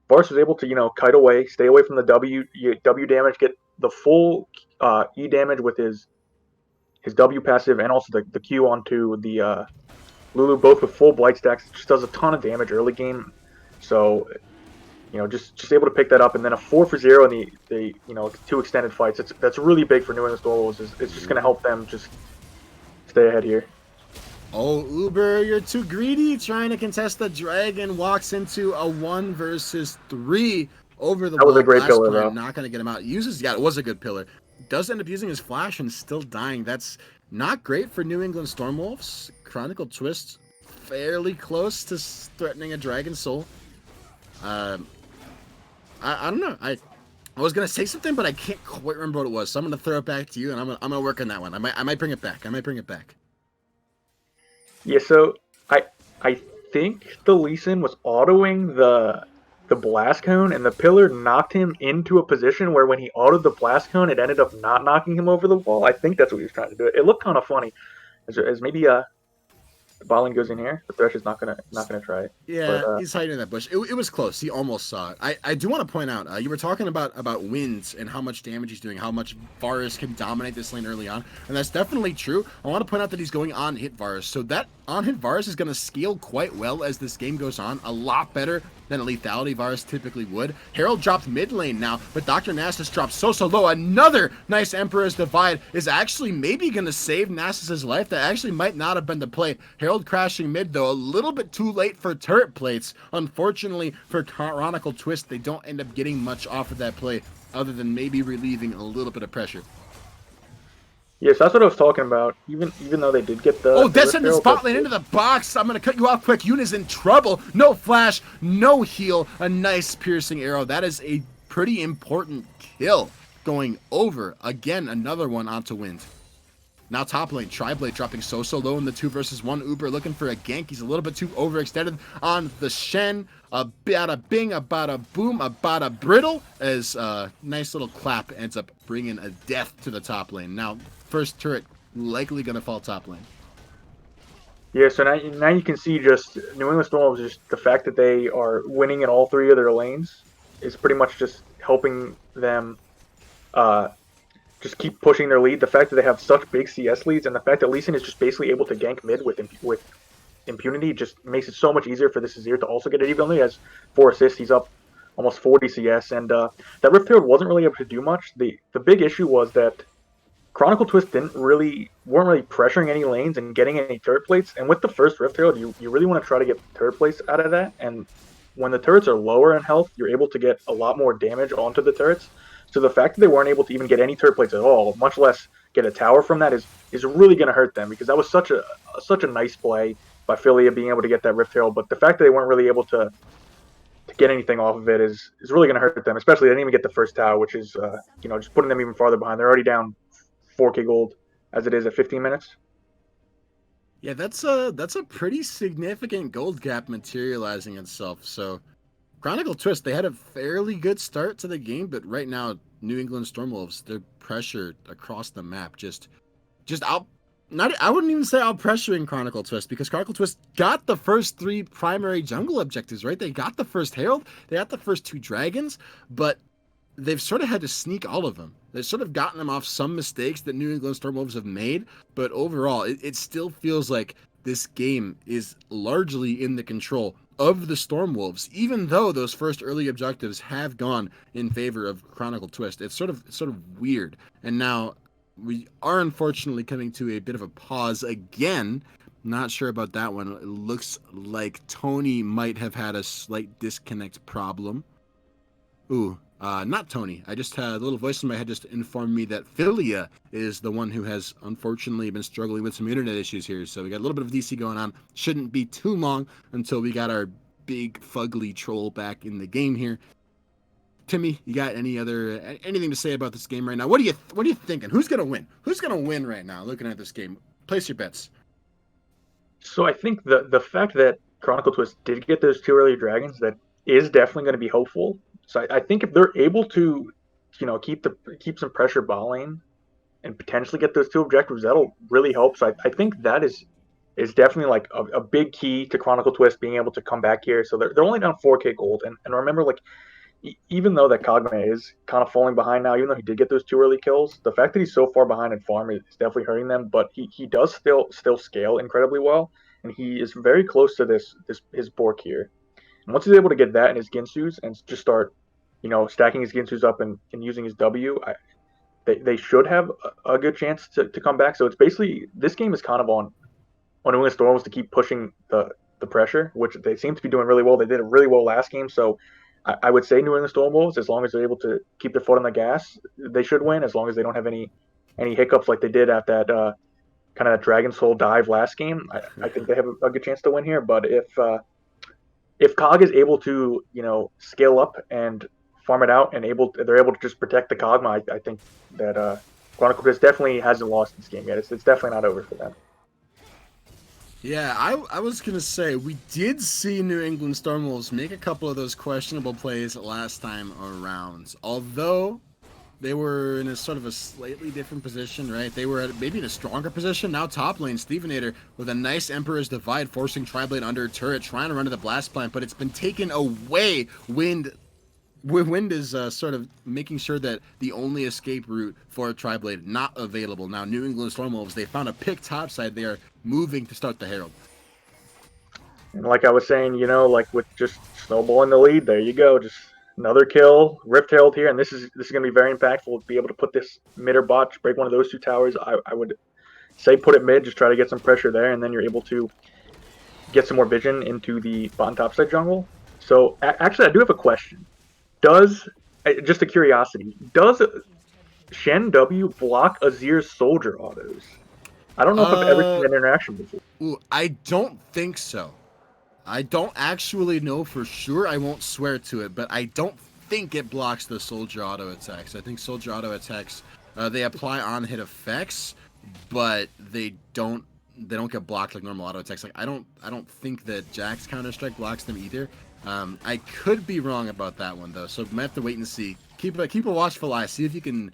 Varus was able to, kite away, stay away from the W damage, get the full E damage with his W passive, and also the Q onto the Lulu, both with full blight stacks. It just does a ton of damage early game. So, just able to pick that up, and then a 4 for 0 in the 2 extended fights. That's really big for New England Stormwolves. It's just going to help them just stay ahead here. Oh, Uber, you're too greedy. Trying to contest the dragon, walks into a 1 versus 3 over the wall. That was a great pillar, though. Not going to get him out. It was a good pillar. Does end up using his flash and still dying. That's not great for New England Stormwolves. Chronicle Twist fairly close to threatening a Dragon Soul. I don't know. I was gonna say something, but I can't quite remember what it was. So I'm gonna throw it back to you, and I'm gonna work on that one. I might bring it back. Yeah. So I think the Lee Sin was autoing the blast cone, and the pillar knocked him into a position where when he autoed the blast cone, it ended up not knocking him over the wall. I think that's what he was trying to do. It looked kind of funny, as maybe the ball lane goes in here. The Thresh is not gonna try it. Yeah, but, he's hiding in that bush. It was close. He almost saw it. I do want to point out, you were talking about Winds and how much damage he's doing, how much Varus can dominate this lane early on, and that's definitely true. I want to point out that he's going on hit Varus, so that on hit Varus is going to scale quite well as this game goes on, a lot better than a lethality Varus typically would. Herald dropped mid lane now, but Dr. Nasus dropped so low. Another nice Emperor's Divide is actually maybe going to save Nasus's life. That actually might not have been the play. Herald crashing mid, though, a little bit too late for turret plates. Unfortunately for Chronicle Twist, they don't end up getting much off of that play other than maybe relieving a little bit of pressure. Yes, that's what I was talking about. Even though they did get the... Oh, that's in the spot lane into the box. I'm going to cut you off quick. Yuna's in trouble. No flash, no heal. A nice piercing arrow. That is a pretty important kill going over. Again, another one onto Wind. Now top lane, Tri-Blade dropping so low in the 2 versus 1. Uber looking for a gank. He's a little bit too overextended on the Shen. A bada bing, a bada boom, a bada brittle, as nice little clap ends up bringing a death to the top lane. Now, first turret likely going to fall top lane. Yeah, so now you can see just New England Stormwolves, just the fact that they are winning in all 3 of their lanes is pretty much just helping them just keep pushing their lead. The fact that they have such big CS leads, and the fact that Lee Sin is just basically able to gank mid with impunity just makes it so much easier for this Azir to also get it. Even though he has 4 assists, he's up almost 40 CS, and that Rift Herald wasn't really able to do much. The big issue was that Chronicle Twist weren't really pressuring any lanes and getting any turret plates. And with the first Rift Herald, you really want to try to get turret plates out of that. And when the turrets are lower in health, you're able to get a lot more damage onto the turrets. So the fact that they weren't able to even get any turret plates at all, much less get a tower from that, is really going to hurt them, because that was such a nice play by Philia being able to get that Rift Herald. But the fact that they weren't really able to get anything off of it is really going to hurt them. Especially they didn't even get the first tower, which is just putting them even farther behind. They're already down 4K gold as it is at 15 minutes. Yeah, that's a pretty significant gold gap materializing itself. So Chronicle Twist, they had a fairly good start to the game, but right now New England Stormwolves, they're pressured across the map, just out. Not, I wouldn't even say out pressuring Chronicle Twist, because Chronicle Twist got the first 3 primary jungle objectives, right? They got the first Herald, they got the first 2 dragons, but they've sort of had to sneak all of them. They've sort of gotten them off some mistakes that New England Stormwolves have made, but overall, it still feels like this game is largely in the control of the Stormwolves, even though those first early objectives have gone in favor of Chronicle Twist. It's sort of weird. And now we are unfortunately coming to a bit of a pause again. Not sure about that one. It looks like Tony might have had a slight disconnect problem. Ooh, not Tony. I just had a little voice in my head just informed me that Philia is the one who has unfortunately been struggling with some internet issues here. So we got a little bit of DC going on. Shouldn't be too long until we got our big fugly troll back in the game here. Timmy, you got anything to say about this game right now? What are you thinking? Who's gonna win? Who's gonna win right now? Looking at this game, place your bets. So I think the fact that Chronicle Twist did get those 2 early dragons, that is definitely going to be hopeful. So I think if they're able to, keep some pressure ball lane and potentially get those 2 objectives, that'll really help. So I think that is definitely like a big key to Chronicle Twist being able to come back here. So they're only down 4K gold, and remember, like, even though that Kog'Maw is kind of falling behind now, even though he did get those 2 early kills, the fact that he's so far behind in farm is definitely hurting them. But he does still scale incredibly well, and he is very close to his Bork here. And once he's able to get that in his Ginsus and just start, stacking his Ginsus up and using his W, they should have a good chance to come back. So it's basically, this game is kind of on New England Stormwolves to keep pushing the pressure, which they seem to be doing really well. They did it really well last game, so I would say New England Stormwolves, as long as they're able to keep their foot on the gas, they should win, as long as they don't have any hiccups like they did at that kind of that Dragon Soul dive last game. I think they have a good chance to win here. But if Cog is able to scale up and farm it out, and they're able to just protect the Kog'Maw, I think that Chronicle Twist definitely hasn't lost this game yet. It's definitely not over for them. Yeah, I was going to say, we did see New England Stormwolves make a couple of those questionable plays last time around. Although they were in a sort of a slightly different position, right? They were maybe in a stronger position. Now top lane, Stevenator with a nice Emperor's Divide, forcing Triblade under a turret, trying to run to the blast plant, but it's been taken away. Wind is sort of making sure that the only escape route for a Triblade not available. Now, New England Stormwolves, they found a pick topside. They are moving to start the Herald. And like I was saying, like with just snowballing the lead, there you go. Just another kill, Rift Herald here, and this is going to be very impactful to be able to put this mid or bot, to break one of those 2 towers. I would say put it mid, just try to get some pressure there, and then you're able to get some more vision into the bottom topside jungle. So actually, I do have a question. Just a curiosity, does Shen W block Azir's soldier autos? I don't know if I've ever seen that interaction before. Ooh, I don't think so. I don't actually know for sure. I won't swear to it, but I don't think it blocks the soldier auto attacks. I think soldier auto attacks, they apply on hit effects, but they don't get blocked like normal auto attacks. Like I don't think that Jack's Counter-Strike blocks them either. I could be wrong about that one though, so we might have to wait and see. Keep a watchful eye. See if you can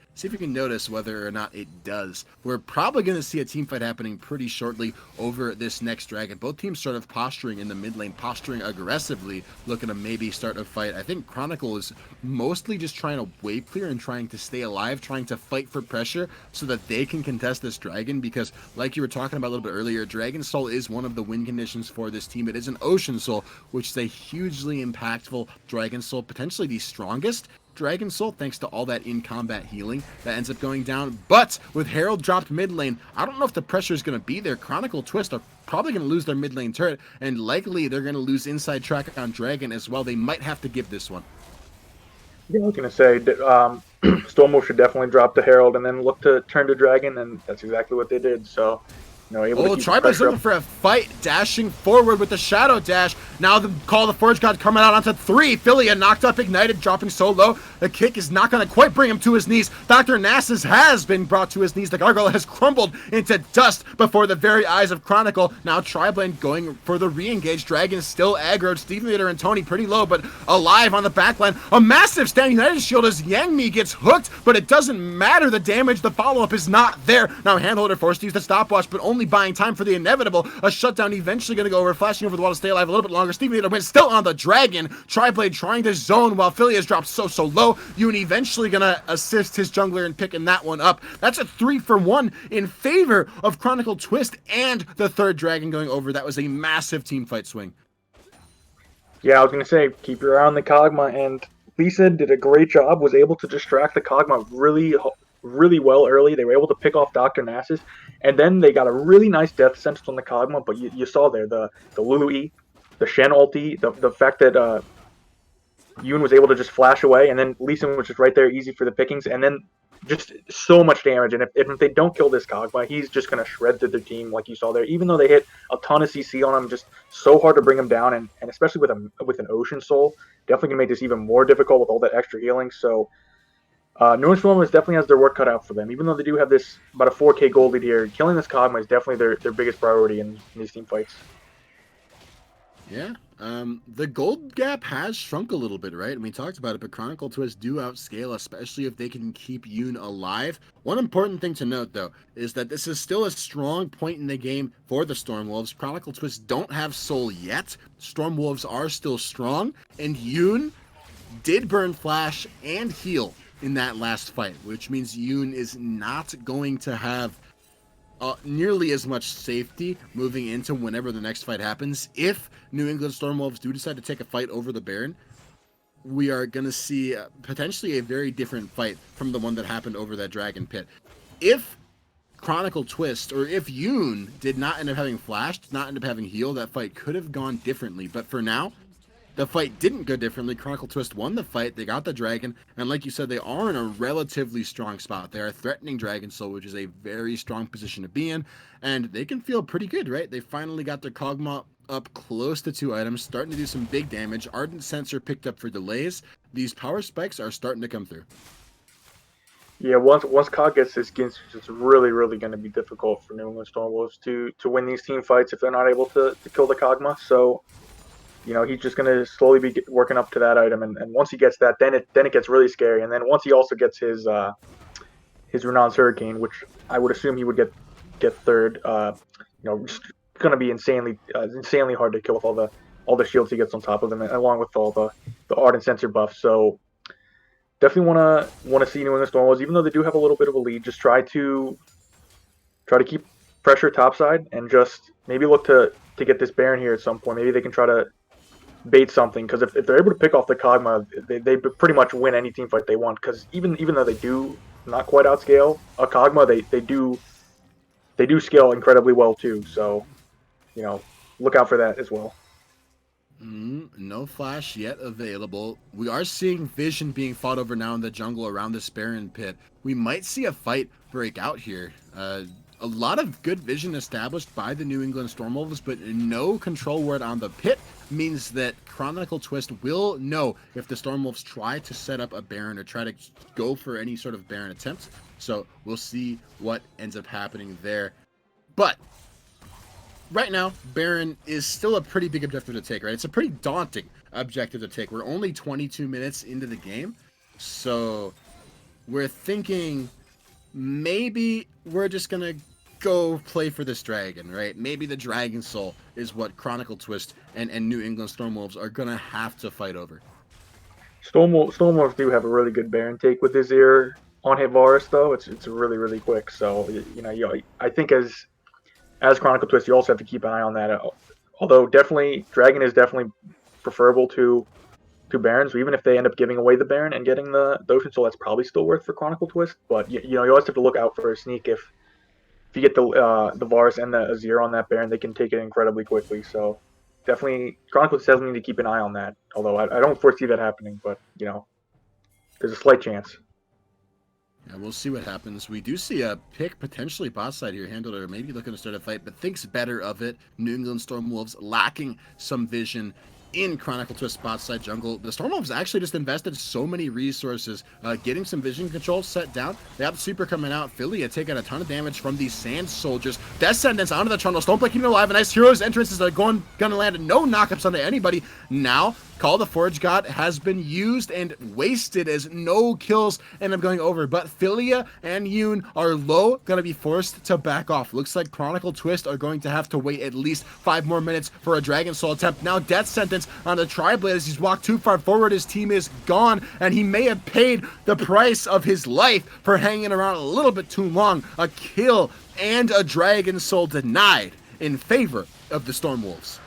notice whether or not it does. We're probably going to see a team fight happening pretty shortly over this next dragon. Both teams sort of posturing in the mid lane, posturing aggressively, looking to maybe start a fight. I think Chronicle is mostly just trying to wave clear and trying to stay alive, trying to fight for pressure so that they can contest this dragon. Because, like you were talking about a little bit earlier, Dragon Soul is one of the win conditions for this team. It is an Ocean Soul, which is a hugely impactful Dragon Soul, potentially the strongest. Dragon Soul thanks to all that in-combat healing that ends up going down. But with Herald dropped mid lane, I don't know if the pressure is going to be there. Chronicle Twist are probably going to lose their mid lane turret, and likely they're going to lose inside track on Dragon as well. They might have to give this one. Yeah, I was going to say, Stormwolf should definitely drop the Herald and then look to turn to Dragon, and that's exactly what they did. So, able to keep Tribe's pressure looking for a fight, dashing forward with the Shadow Dash. Now the Call of the Forge God coming out onto 3. Philia knocked up, ignited, dropping so low. The kick is not going to quite bring him to his knees. Dr. Nasus has been brought to his knees. The Gargoyle has crumbled into dust before the very eyes of Chronicle. Now Triblane going for the re-engage. Dragon still aggroed. Steven Leader and Tony pretty low, but alive on the backline. A massive Stand United shield as Yang Mi gets hooked, but it doesn't matter. The damage, the follow-up is not there. Now Handholder forced to use the stopwatch, but only buying time for the inevitable. A shutdown eventually going to go over, flashing over the wall to stay alive a little bit longer. Steven Leader wins still on the Dragon. Triblade trying to zone while Philia's dropped so low. Yoon eventually going to assist his jungler in picking that one up. That's a 3-for-1 in favor of Chronicle Twist and the third Dragon going over. That was a massive team fight swing. Yeah, I was going to say, keep your eye on the Kog'Maw, and Lisa did a great job, was able to distract the Kog'Maw really well early. They were able to pick off Dr. Nasus, and then they got a really nice death sentence on the Kog'Maw, but you saw there the Lulu E, the Shen ulti, the fact that Yoon was able to just flash away, and then Lee Sin was just right there, easy for the pickings, and then just so much damage. And if they don't kill this Kog'Maw, he's just going to shred through their team like you saw there. Even though they hit a ton of CC on him, just so hard to bring him down, and especially with an Ocean Soul, definitely can make this even more difficult with all that extra healing. So New Orleans Stormers definitely has their work cut out for them. Even though they do have this about a 4K gold lead here, killing this Kog'Maw is definitely their biggest priority in these team fights. Yeah, the gold gap has shrunk a little bit, right? And we talked about it, but Chronicle Twist do outscale, especially if they can keep Yoon alive. One important thing to note, though, is that this is still a strong point in the game for the Stormwolves. Chronicle Twist don't have Soul yet. Stormwolves are still strong, and Yoon did burn Flash and heal in that last fight, which means Yoon is not going to have nearly as much safety moving into whenever the next fight happens. If New England Stormwolves do decide to take a fight over the Baron, we are going to see potentially a very different fight from the one that happened over that Dragon Pit. If Chronicle Twist, or if Yoon did not end up having flashed, not end up having healed, that fight could have gone differently. But for now, the fight didn't go differently. Chronicle Twist won the fight. They got the dragon. And like you said, they are in a relatively strong spot. They are threatening Dragon Soul, which is a very strong position to be in. And they can feel pretty good, right? They finally got their Kog'Maw up close to 2 items, starting to do some big damage. Ardent Sensor picked up for delays. These power spikes are starting to come through. Yeah, once Cog gets his skins, it's really going to be difficult for New England Stormwolves to win these team fights if they're not able to kill the Kog'Maw. So he's just going to slowly be working up to that item, and once he gets that, then it gets really scary. And then once he also gets his Renon's Hurricane, which I would assume he would get third, it's going to be insanely hard to kill with all the shields he gets on top of them, along with all the Ardent Sensor buff. So definitely want to see New England Stormwolves, even though they do have a little bit of a lead, just try to keep pressure topside and just maybe look to get this Baron here at some point. Maybe they can try to bait something, because if they're able to pick off the Kog'Maw, they pretty much win any team fight they want. Because even though they do not quite outscale a Kog'Maw, they do scale incredibly well too. So look out for that as well. No flash yet available. We are seeing Vision being fought over now in the jungle around this Baron pit. We might see a fight break out here. A lot of good vision established by the New England Stormwolves, but no control word on the pit means that Chronicle Twist will know if the Stormwolves try to set up a Baron or try to go for any sort of Baron attempt. So we'll see what ends up happening there. But right now, Baron is still a pretty big objective to take, right? It's a pretty daunting objective to take. We're only 22 minutes into the game, so we're thinking maybe we're just going to go play for this dragon, right? Maybe the Dragon Soul is what Chronicle Twist and New England Stormwolves are going to have to fight over. Stormwolves do have a really good Baron take with his ear on hit Varus, though. It's really quick. So I think as Chronicle Twist, you also have to keep an eye on that. Although Dragon is definitely preferable to Barons. So even if they end up giving away the Baron and getting the Ocean Soul, that's probably still worth for Chronicle Twist. But you always have to look out for a sneak. If you get the Varus and the Azir on that Baron, they can take it incredibly quickly. So definitely, Chronicle Twist does need to keep an eye on that. Although I don't foresee that happening, but there's a slight chance. Yeah, we'll see what happens. We do see a pick potentially bot side here. Handler maybe looking to start a fight, but thinks better of it. New England Stormwolves lacking some vision in Chronicle Twist bot side jungle. The Stormwolves actually just invested so many resources getting some vision control set down. They have the super coming out. Philly had taken a ton of damage from these Sand Soldiers. Death Sentence onto the Trundle. Stoneplay keeping alive. A nice Hero's Entrances are gonna land. No knockups onto anybody. Now, Call the Forge God has been used and wasted as no kills end up going over. But Philia and Yoon are low, gonna be forced to back off. Looks like Chronicle Twist are going to have to wait at least 5 more minutes for a Dragon Soul attempt. Now Death Sentence on the Tri-Blade as he's walked too far forward. His team is gone, and he may have paid the price of his life for hanging around a little bit too long. A kill and a Dragon Soul denied in favor of the Stormwolves.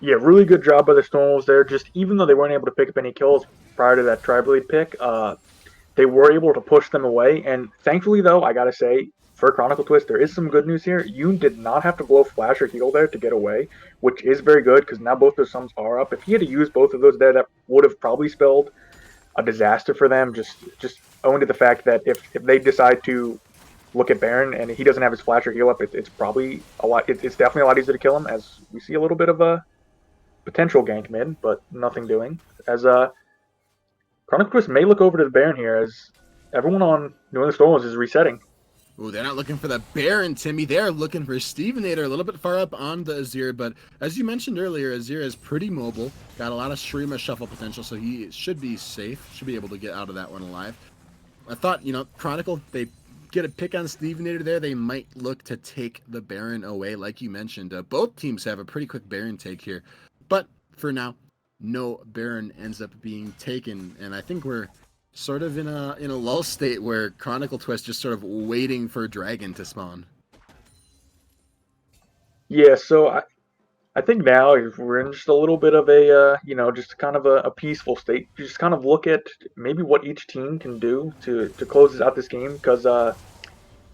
Yeah, really good job by the Stormwolves there. Just even though they weren't able to pick up any kills prior to that Tri-Blade pick, they were able to push them away. And thankfully, though, I gotta say, for Chronicle Twist, there is some good news here. Yoon did not have to blow Flash or Heal there to get away, which is very good because now both those sums are up. If he had to use both of those there, that would have probably spelled a disaster for them. Just owing to the fact that if they decide to look at Baron and he doesn't have his Flash or Heal up, it's probably a lot. It's definitely a lot easier to kill him, as we see a little bit of a potential gank mid, but nothing doing. As Chronicle Twist may look over to the Baron here, as everyone on New England Stormwolves is resetting. Ooh, they're not looking for the Baron, Timmy. They're looking for Stevenator a little bit far up on the Azir, but as you mentioned earlier, Azir is pretty mobile, got a lot of Shrima shuffle potential, so he should be safe, should be able to get out of that one alive. I thought, Chronicle, they get a pick on Stevenator there, they might look to take the Baron away, like you mentioned. Both teams have a pretty quick Baron take here. But for now, no Baron ends up being taken, and I think we're sort of in a lull state where Chronicle Twist just sort of waiting for Dragon to spawn. Yeah, so I think now we're in just a little bit of a just kind of a peaceful state. You just kind of look at maybe what each team can do to close out this game, because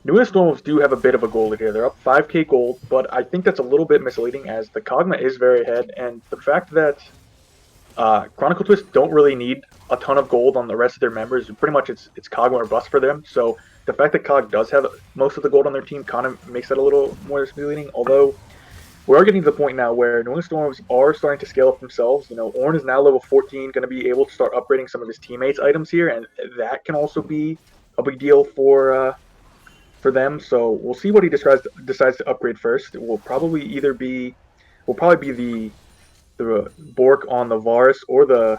New England Stormwolves do have a bit of a goal lead here. They're up 5k gold, but I think that's a little bit misleading as the Kog'Maw is very ahead, and the fact that Chronicle Twist don't really need a ton of gold on the rest of their members. Pretty much it's Kog'Maw or bust for them. So the fact that Cog does have most of the gold on their team kind of makes that a little more misleading, although we are getting to the point now where New England Stormwolves are starting to scale up themselves. Ornn is now level 14, going to be able to start upgrading some of his teammates' items here, and that can also be a big deal for them. So we'll see what he decides to upgrade first. It will probably be the Bork on the Varus or the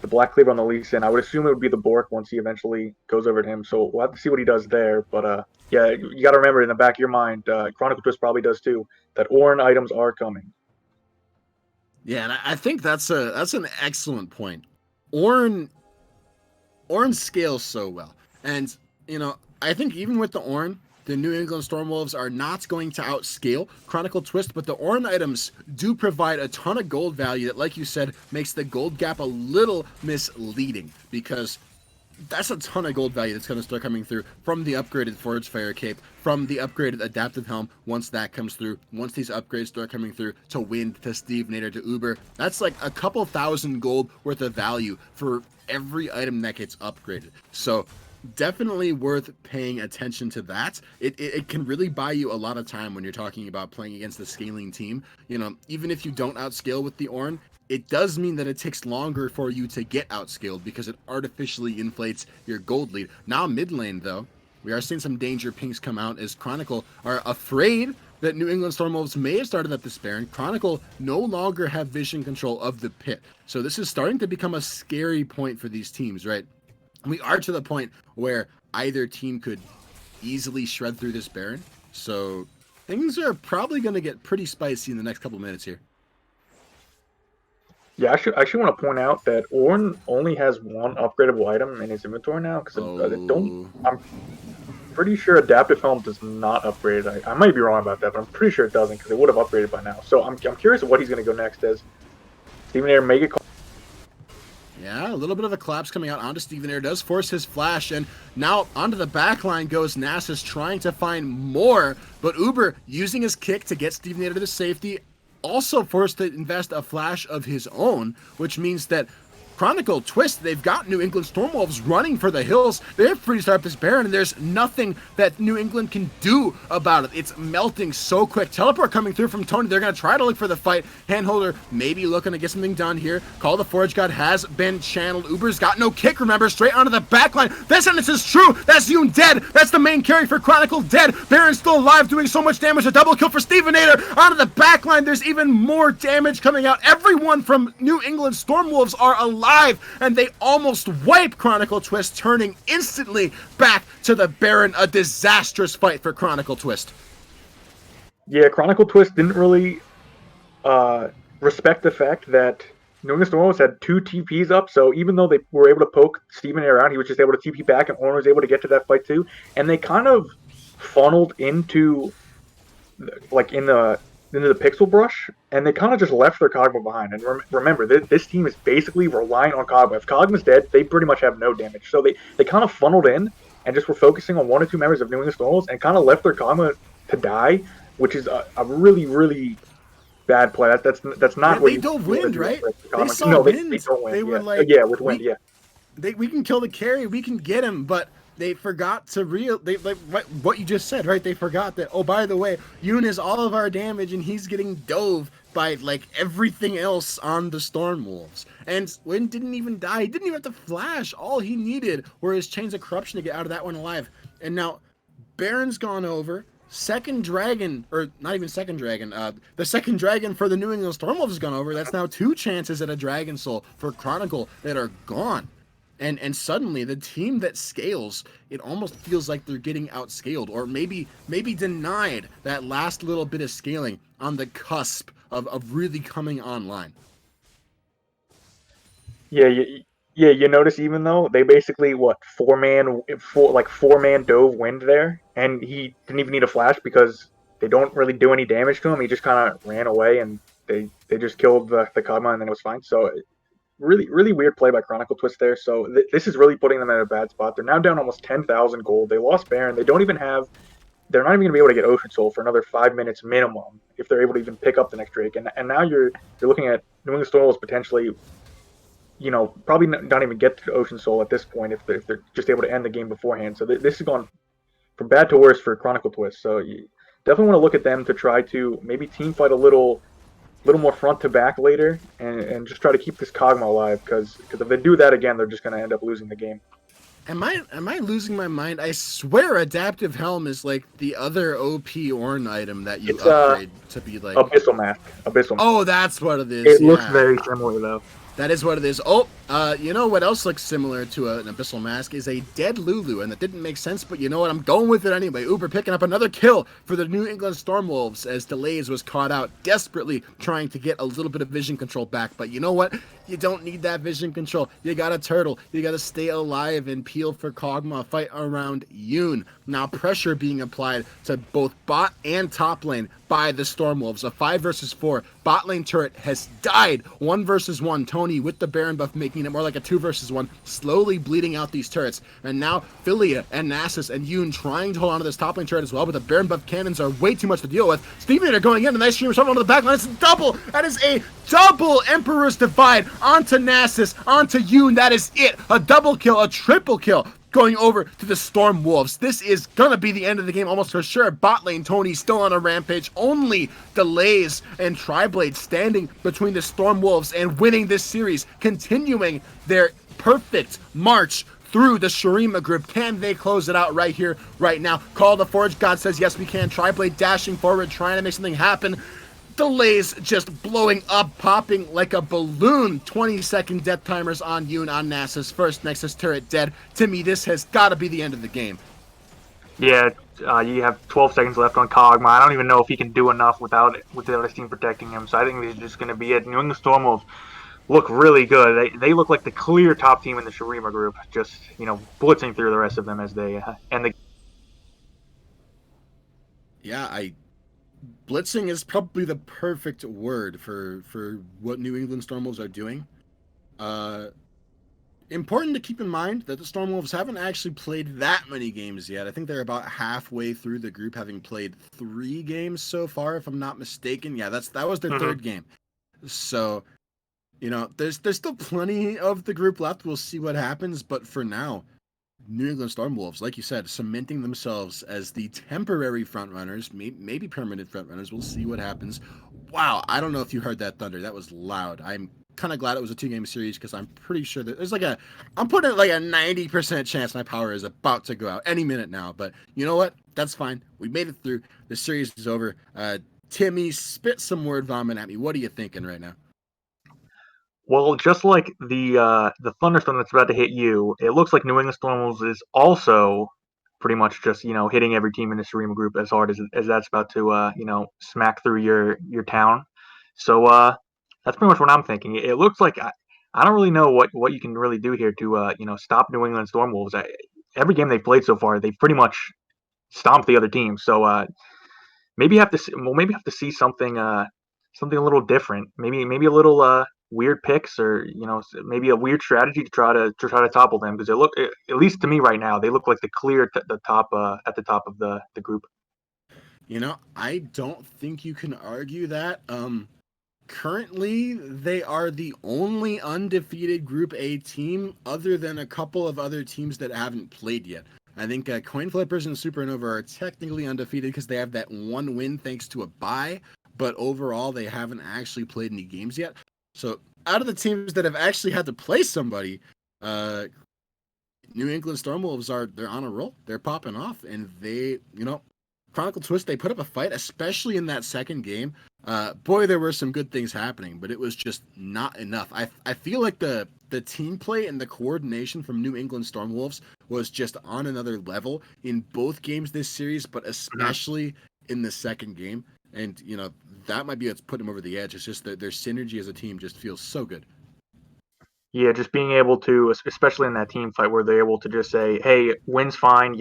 Black Cleaver on the Lee Sin. I would assume it would be the Bork once he eventually goes over to him. So we'll have to see what he does there. But yeah, you got to remember in the back of your mind, Chronicle Twist probably does too, that Ornn items are coming. Yeah, and I think that's an excellent point. Ornn scales so well, and I think even with the Ornn, the New England Stormwolves are not going to outscale Chronicle Twist, but the Ornn items do provide a ton of gold value that, like you said, makes the gold gap a little misleading, because that's a ton of gold value that's going to start coming through from the upgraded Forge Fire Cape, from the upgraded Adaptive Helm once that comes through, once these upgrades start coming through to Wind, to Stevenator, to Uber. That's like a couple thousand gold worth of value for every item that gets upgraded. So definitely worth paying attention to that. It can really buy you a lot of time when you're talking about playing against a scaling team. Even if you don't outscale with the Ornn, it does mean that it takes longer for you to get outscaled because it artificially inflates your gold lead. Now mid lane though, we are seeing some danger pings come out as Chronicle are afraid that New England Stormwolves may have started up this Baron. Chronicle no longer have vision control of the pit. So this is starting to become a scary point for these teams, right? We are to the point where either team could easily shred through this Baron. So things are probably going to get pretty spicy in the next couple minutes here. Yeah, I should want to point out that Ornn only has one upgradable item in his inventory now, because I'm pretty sure Adaptive Helm does not upgrade. I might be wrong about that, but I'm pretty sure it doesn't, because it would have upgraded by now. So I'm curious what he's going to go next as. Steven Air may get caught. Yeah, a little bit of a collapse coming out onto Steven Air does force his flash, and now onto the back line goes Nasus trying to find more, but Uber using his kick to get Steven Air to the safety, also forced to invest a flash of his own, which means that Chronicle Twist, they've got New England Stormwolves running for the hills. They're free to start up this Baron, and there's nothing that New England can do about it. It's melting so quick. Teleport coming through from Tony. They're going to try to look for the fight. Handholder maybe looking to get something done here. Call the Forge God has been channeled. Uber's got no kick, remember, straight onto the backline. That sentence is true. That's Yoon dead. That's the main carry for Chronicle dead. Baron's still alive, doing so much damage. A double kill for Stevenator. Onto the backline, there's even more damage coming out. Everyone from New England Stormwolves are alive, and they almost wipe Chronicle Twist, turning instantly back to the Baron. A disastrous fight for Chronicle Twist. Yeah, Chronicle Twist didn't really respect the fact that New England Stormwolves had 2 TPs up, so even though they were able to poke Steven around, he was just able to TP back, and Orn was able to get to that fight too. And they kind of funneled into, like, into the pixel brush, and they kind of just left their Kog'Maw behind. And remember, this team is basically relying on Kog'Maw. If Kog'Maw's dead, they pretty much have no damage. So they kind of funneled in and just were focusing on 1 or 2 members of New England Stormwolves and kind of left their Kog'Maw to die, which is a really, really bad play. That's not what they don't win, right? They saw no, wind. They don't win. They were with wind, we can kill the carry, we can get him, but they forgot to what you just said, right? They forgot that, oh, by the way, Yoon is all of our damage, and he's getting dove by, like, everything else on the Stormwolves. And Wind didn't even die. He didn't even have to flash. All he needed were his Chains of Corruption to get out of that one alive. And now, Baron's gone over. Second dragon, or not even second dragon, the second dragon for the New England Stormwolves has gone over. That's now 2 chances at a Dragon Soul for Chronicle that are gone. And suddenly the team that scales, it almost feels like they're getting outscaled, or maybe denied that last little bit of scaling on the cusp of really coming online. Yeah, you notice, even though they basically, four-man dove Wind there, and he didn't even need a flash because they don't really do any damage to him. He just kind of ran away, and they just killed the Kog'Maw, and then it was fine. So really, really weird play by Chronicle Twist there. So this is really putting them in a bad spot. They're now down almost 10,000 gold. They lost Baron. They're not even going to be able to get Ocean Soul for another 5 minutes minimum if they're able to even pick up the next Drake. And now you're looking at New England Stormwolves potentially, probably not even get to Ocean Soul at this point if they're just able to end the game beforehand. So this has gone from bad to worse for Chronicle Twist. So you definitely want to look at them to try to maybe team fight a little more front to back later, and just try to keep this Kog'Maw alive, because if they do that again, they're just going to end up losing the game. Am I losing my mind? I swear Adaptive Helm is like the other OP Ornn item that you upgrade to be like Abyssal Mask. Oh, that's what it is. It looks very similar though. That is what it is. Oh, you know what else looks similar to an Abyssal Mask is a dead Lulu, and that didn't make sense, but you know what? I'm going with it anyway. Uber picking up another kill for the New England Stormwolves as Delays was caught out, desperately trying to get a little bit of vision control back. But you know what? You don't need that vision control. You got a turtle. You got to stay alive and peel for Kog'Maw. Fight around Yoon. Now pressure being applied to both bot and top lane by the Stormwolves. A 5 versus 4. Bot lane turret has died. 1 versus 1. Tony with the Baron buff making it more like a 2 versus 1. Slowly bleeding out these turrets. And now Philia and Nasus and Yoon trying to hold on to this top lane turret as well, but the Baron buff cannons are way too much to deal with. Steven are going in, and nice stream onto the back line. It's a double. That is a double Emperor's Divide onto Nasus, onto Yoon. That is it. A double kill, a triple kill, going over to the Stormwolves. This is gonna be the end of the game almost for sure. Bot lane Tony still on a rampage. Only Delays and Triblade standing between the Stormwolves and winning this series, continuing their perfect march through the Shurima group. Can they close it out right here, right now? Call the Forge God says yes we can. Triblade dashing forward, trying to make something happen. Delays just blowing up, popping like a balloon. 20-second death timers on Yoon, on Nasus. First Nexus turret dead. To me, this has got to be the end of the game. Yeah, you have 12 seconds left on Kog'Maw. I don't even know if he can do enough without his team protecting him. So I think this is just going to be it. New England Stormwolves look really good. They look like the clear top team in the Shurima group. Just, blitzing through the rest of them as they end the. Yeah, Blitzing is probably the perfect word for what New England Stormwolves are doing. Uh, Important to keep in mind that the Stormwolves haven't actually played that many games yet. I think they're about halfway through the group, having played 3 games so far, if I'm not mistaken. Yeah, that was their Mm-hmm. third game. So, there's still plenty of the group left. We'll see what happens, but for now, New England Stormwolves, like you said, cementing themselves as the temporary frontrunners, maybe permanent frontrunners. We'll see what happens. Wow, I don't know if you heard that thunder. That was loud. I'm kind of glad it was a 2-game series because I'm pretty sure that I'm putting it like a 90% chance my power is about to go out any minute now. But you know what? That's fine. We made it through. The series is over. Timmy, spit some word vomit at me. What are you thinking right now? Well, just like the thunderstorm that's about to hit you, it looks like New England Stormwolves is also pretty much just hitting every team in the Serema group as hard as that's about to smack through your town. So that's pretty much what I'm thinking. It looks like I don't really know what you can really do here to stop New England Stormwolves. Every game they've played so far, they've pretty much stomped the other team. So maybe have to see something a little different. Maybe a little weird picks, or maybe a weird strategy to try to topple them, because at least to me right now, they look like the clear the top at the top of the group. I don't think you can argue that. Currently, they are the only undefeated Group A team, other than a couple of other teams that haven't played yet. I think Coin Flippers and Supernova are technically undefeated because they have that 1 win thanks to a bye, but overall, they haven't actually played any games yet. So, out of the teams that have actually had to play somebody, uh, New England Stormwolves they're on a roll. They're popping off, and Chronicle Twist, they put up a fight, especially in that second game. Boy, there were some good things happening, but it was just not enough. I feel like the team play and the coordination from New England Stormwolves was just on another level in both games this series, but Mhm. especially in the second game. And that might be what's putting them over the edge. It's just that their synergy as a team just feels so good. Yeah, just being able to, especially in that team fight, where they're able to just say, "Hey, Win's fine.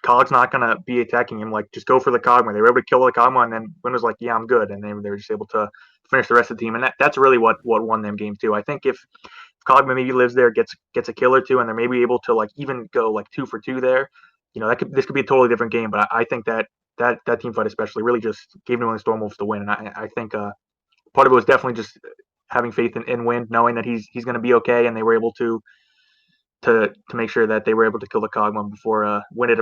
Cog's not gonna be attacking him. Like, just go for the Cogma." They were able to kill the Cogma, and then Win was like, "Yeah, I'm good," and they were just able to finish the rest of the team, and that's really what won them game two. I think if Cogma maybe lives there, gets a kill or two, and they're maybe able to like even go like 2 for 2 there, this could be a totally different game. But I think that team fight especially really just gave New England Stormwolves the win, and I think part of it was definitely just having faith in Wind, knowing that he's going to be okay, and they were able to make sure that they were able to kill the Cogma before when it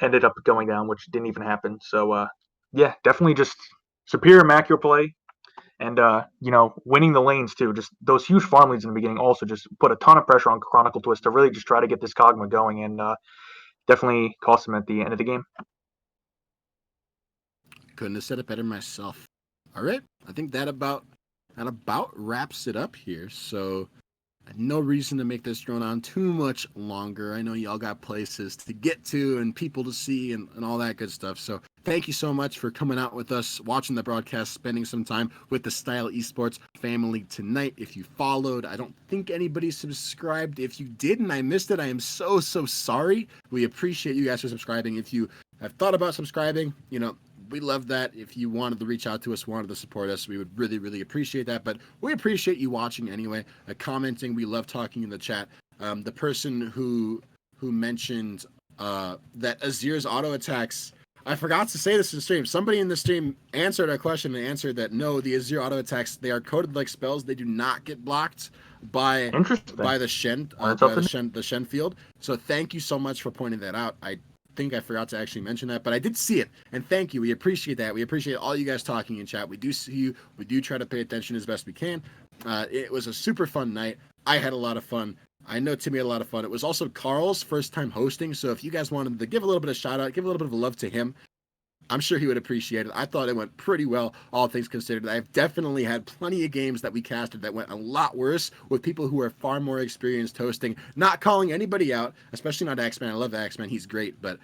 ended up going down, which didn't even happen. So yeah, definitely just superior macro play, and winning the lanes too. Just those huge farm leads in the beginning also just put a ton of pressure on Chronicle Twist to really just try to get this Cogma going, and definitely cost them at the end of the game. Couldn't have said it better myself. All right, I think that about wraps it up here. So no reason to make this drone on too much longer. I know y'all got places to get to and people to see and all that good stuff. So thank you so much for coming out with us, watching the broadcast, spending some time with the Style Esports family tonight. If you followed, I don't think anybody subscribed. If you did and I missed it, I am so sorry. We appreciate you guys for subscribing. If you have thought about subscribing, we love that. If you wanted to reach out to us, wanted to support us, we would really, really appreciate that. But we appreciate you watching anyway, commenting. We love talking in the chat. The person who mentioned that Azir's auto attacks, I forgot to say this in the stream. Somebody in the stream answered our question and answered that no, the Azir auto attacks, they are coded like spells. They do not get blocked by Interesting. the Shen Learn something. the Shen field. So thank you so much for pointing that out. I think I forgot to actually mention that, but I did see it, and thank you. We appreciate that. We appreciate all you guys talking in chat. We do see you. We do try to pay attention as best we can. It was a super fun night. I had a lot of fun. I know Timmy had a lot of fun. It was also Carl's first time hosting, so if you guys wanted to give a little bit of shout out, give a little bit of love to him, I'm sure he would appreciate it. I thought it went pretty well, all things considered. I've definitely had plenty of games that we casted that went a lot worse with people who are far more experienced hosting. Not calling anybody out, especially not Axeman. I love Axeman; he's great. But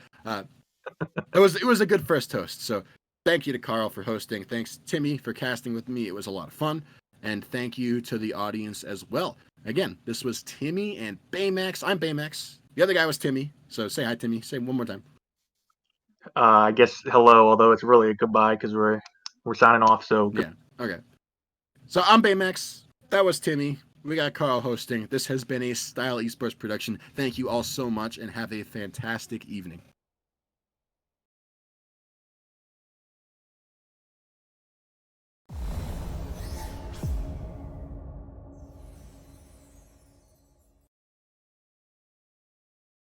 it was a good first host. So thank you to Carl for hosting. Thanks Timmy for casting with me. It was a lot of fun, and thank you to the audience as well. Again, this was Timmy and Baymax. I'm Baymax. The other guy was Timmy. So say hi, Timmy. Say it one more time. I guess hello, although it's really a goodbye because we're signing off. So Yeah. Okay. So I'm Baymax. That was Timmy. We got Carl hosting. This has been a Style Esports production. Thank you all so much and have a fantastic evening.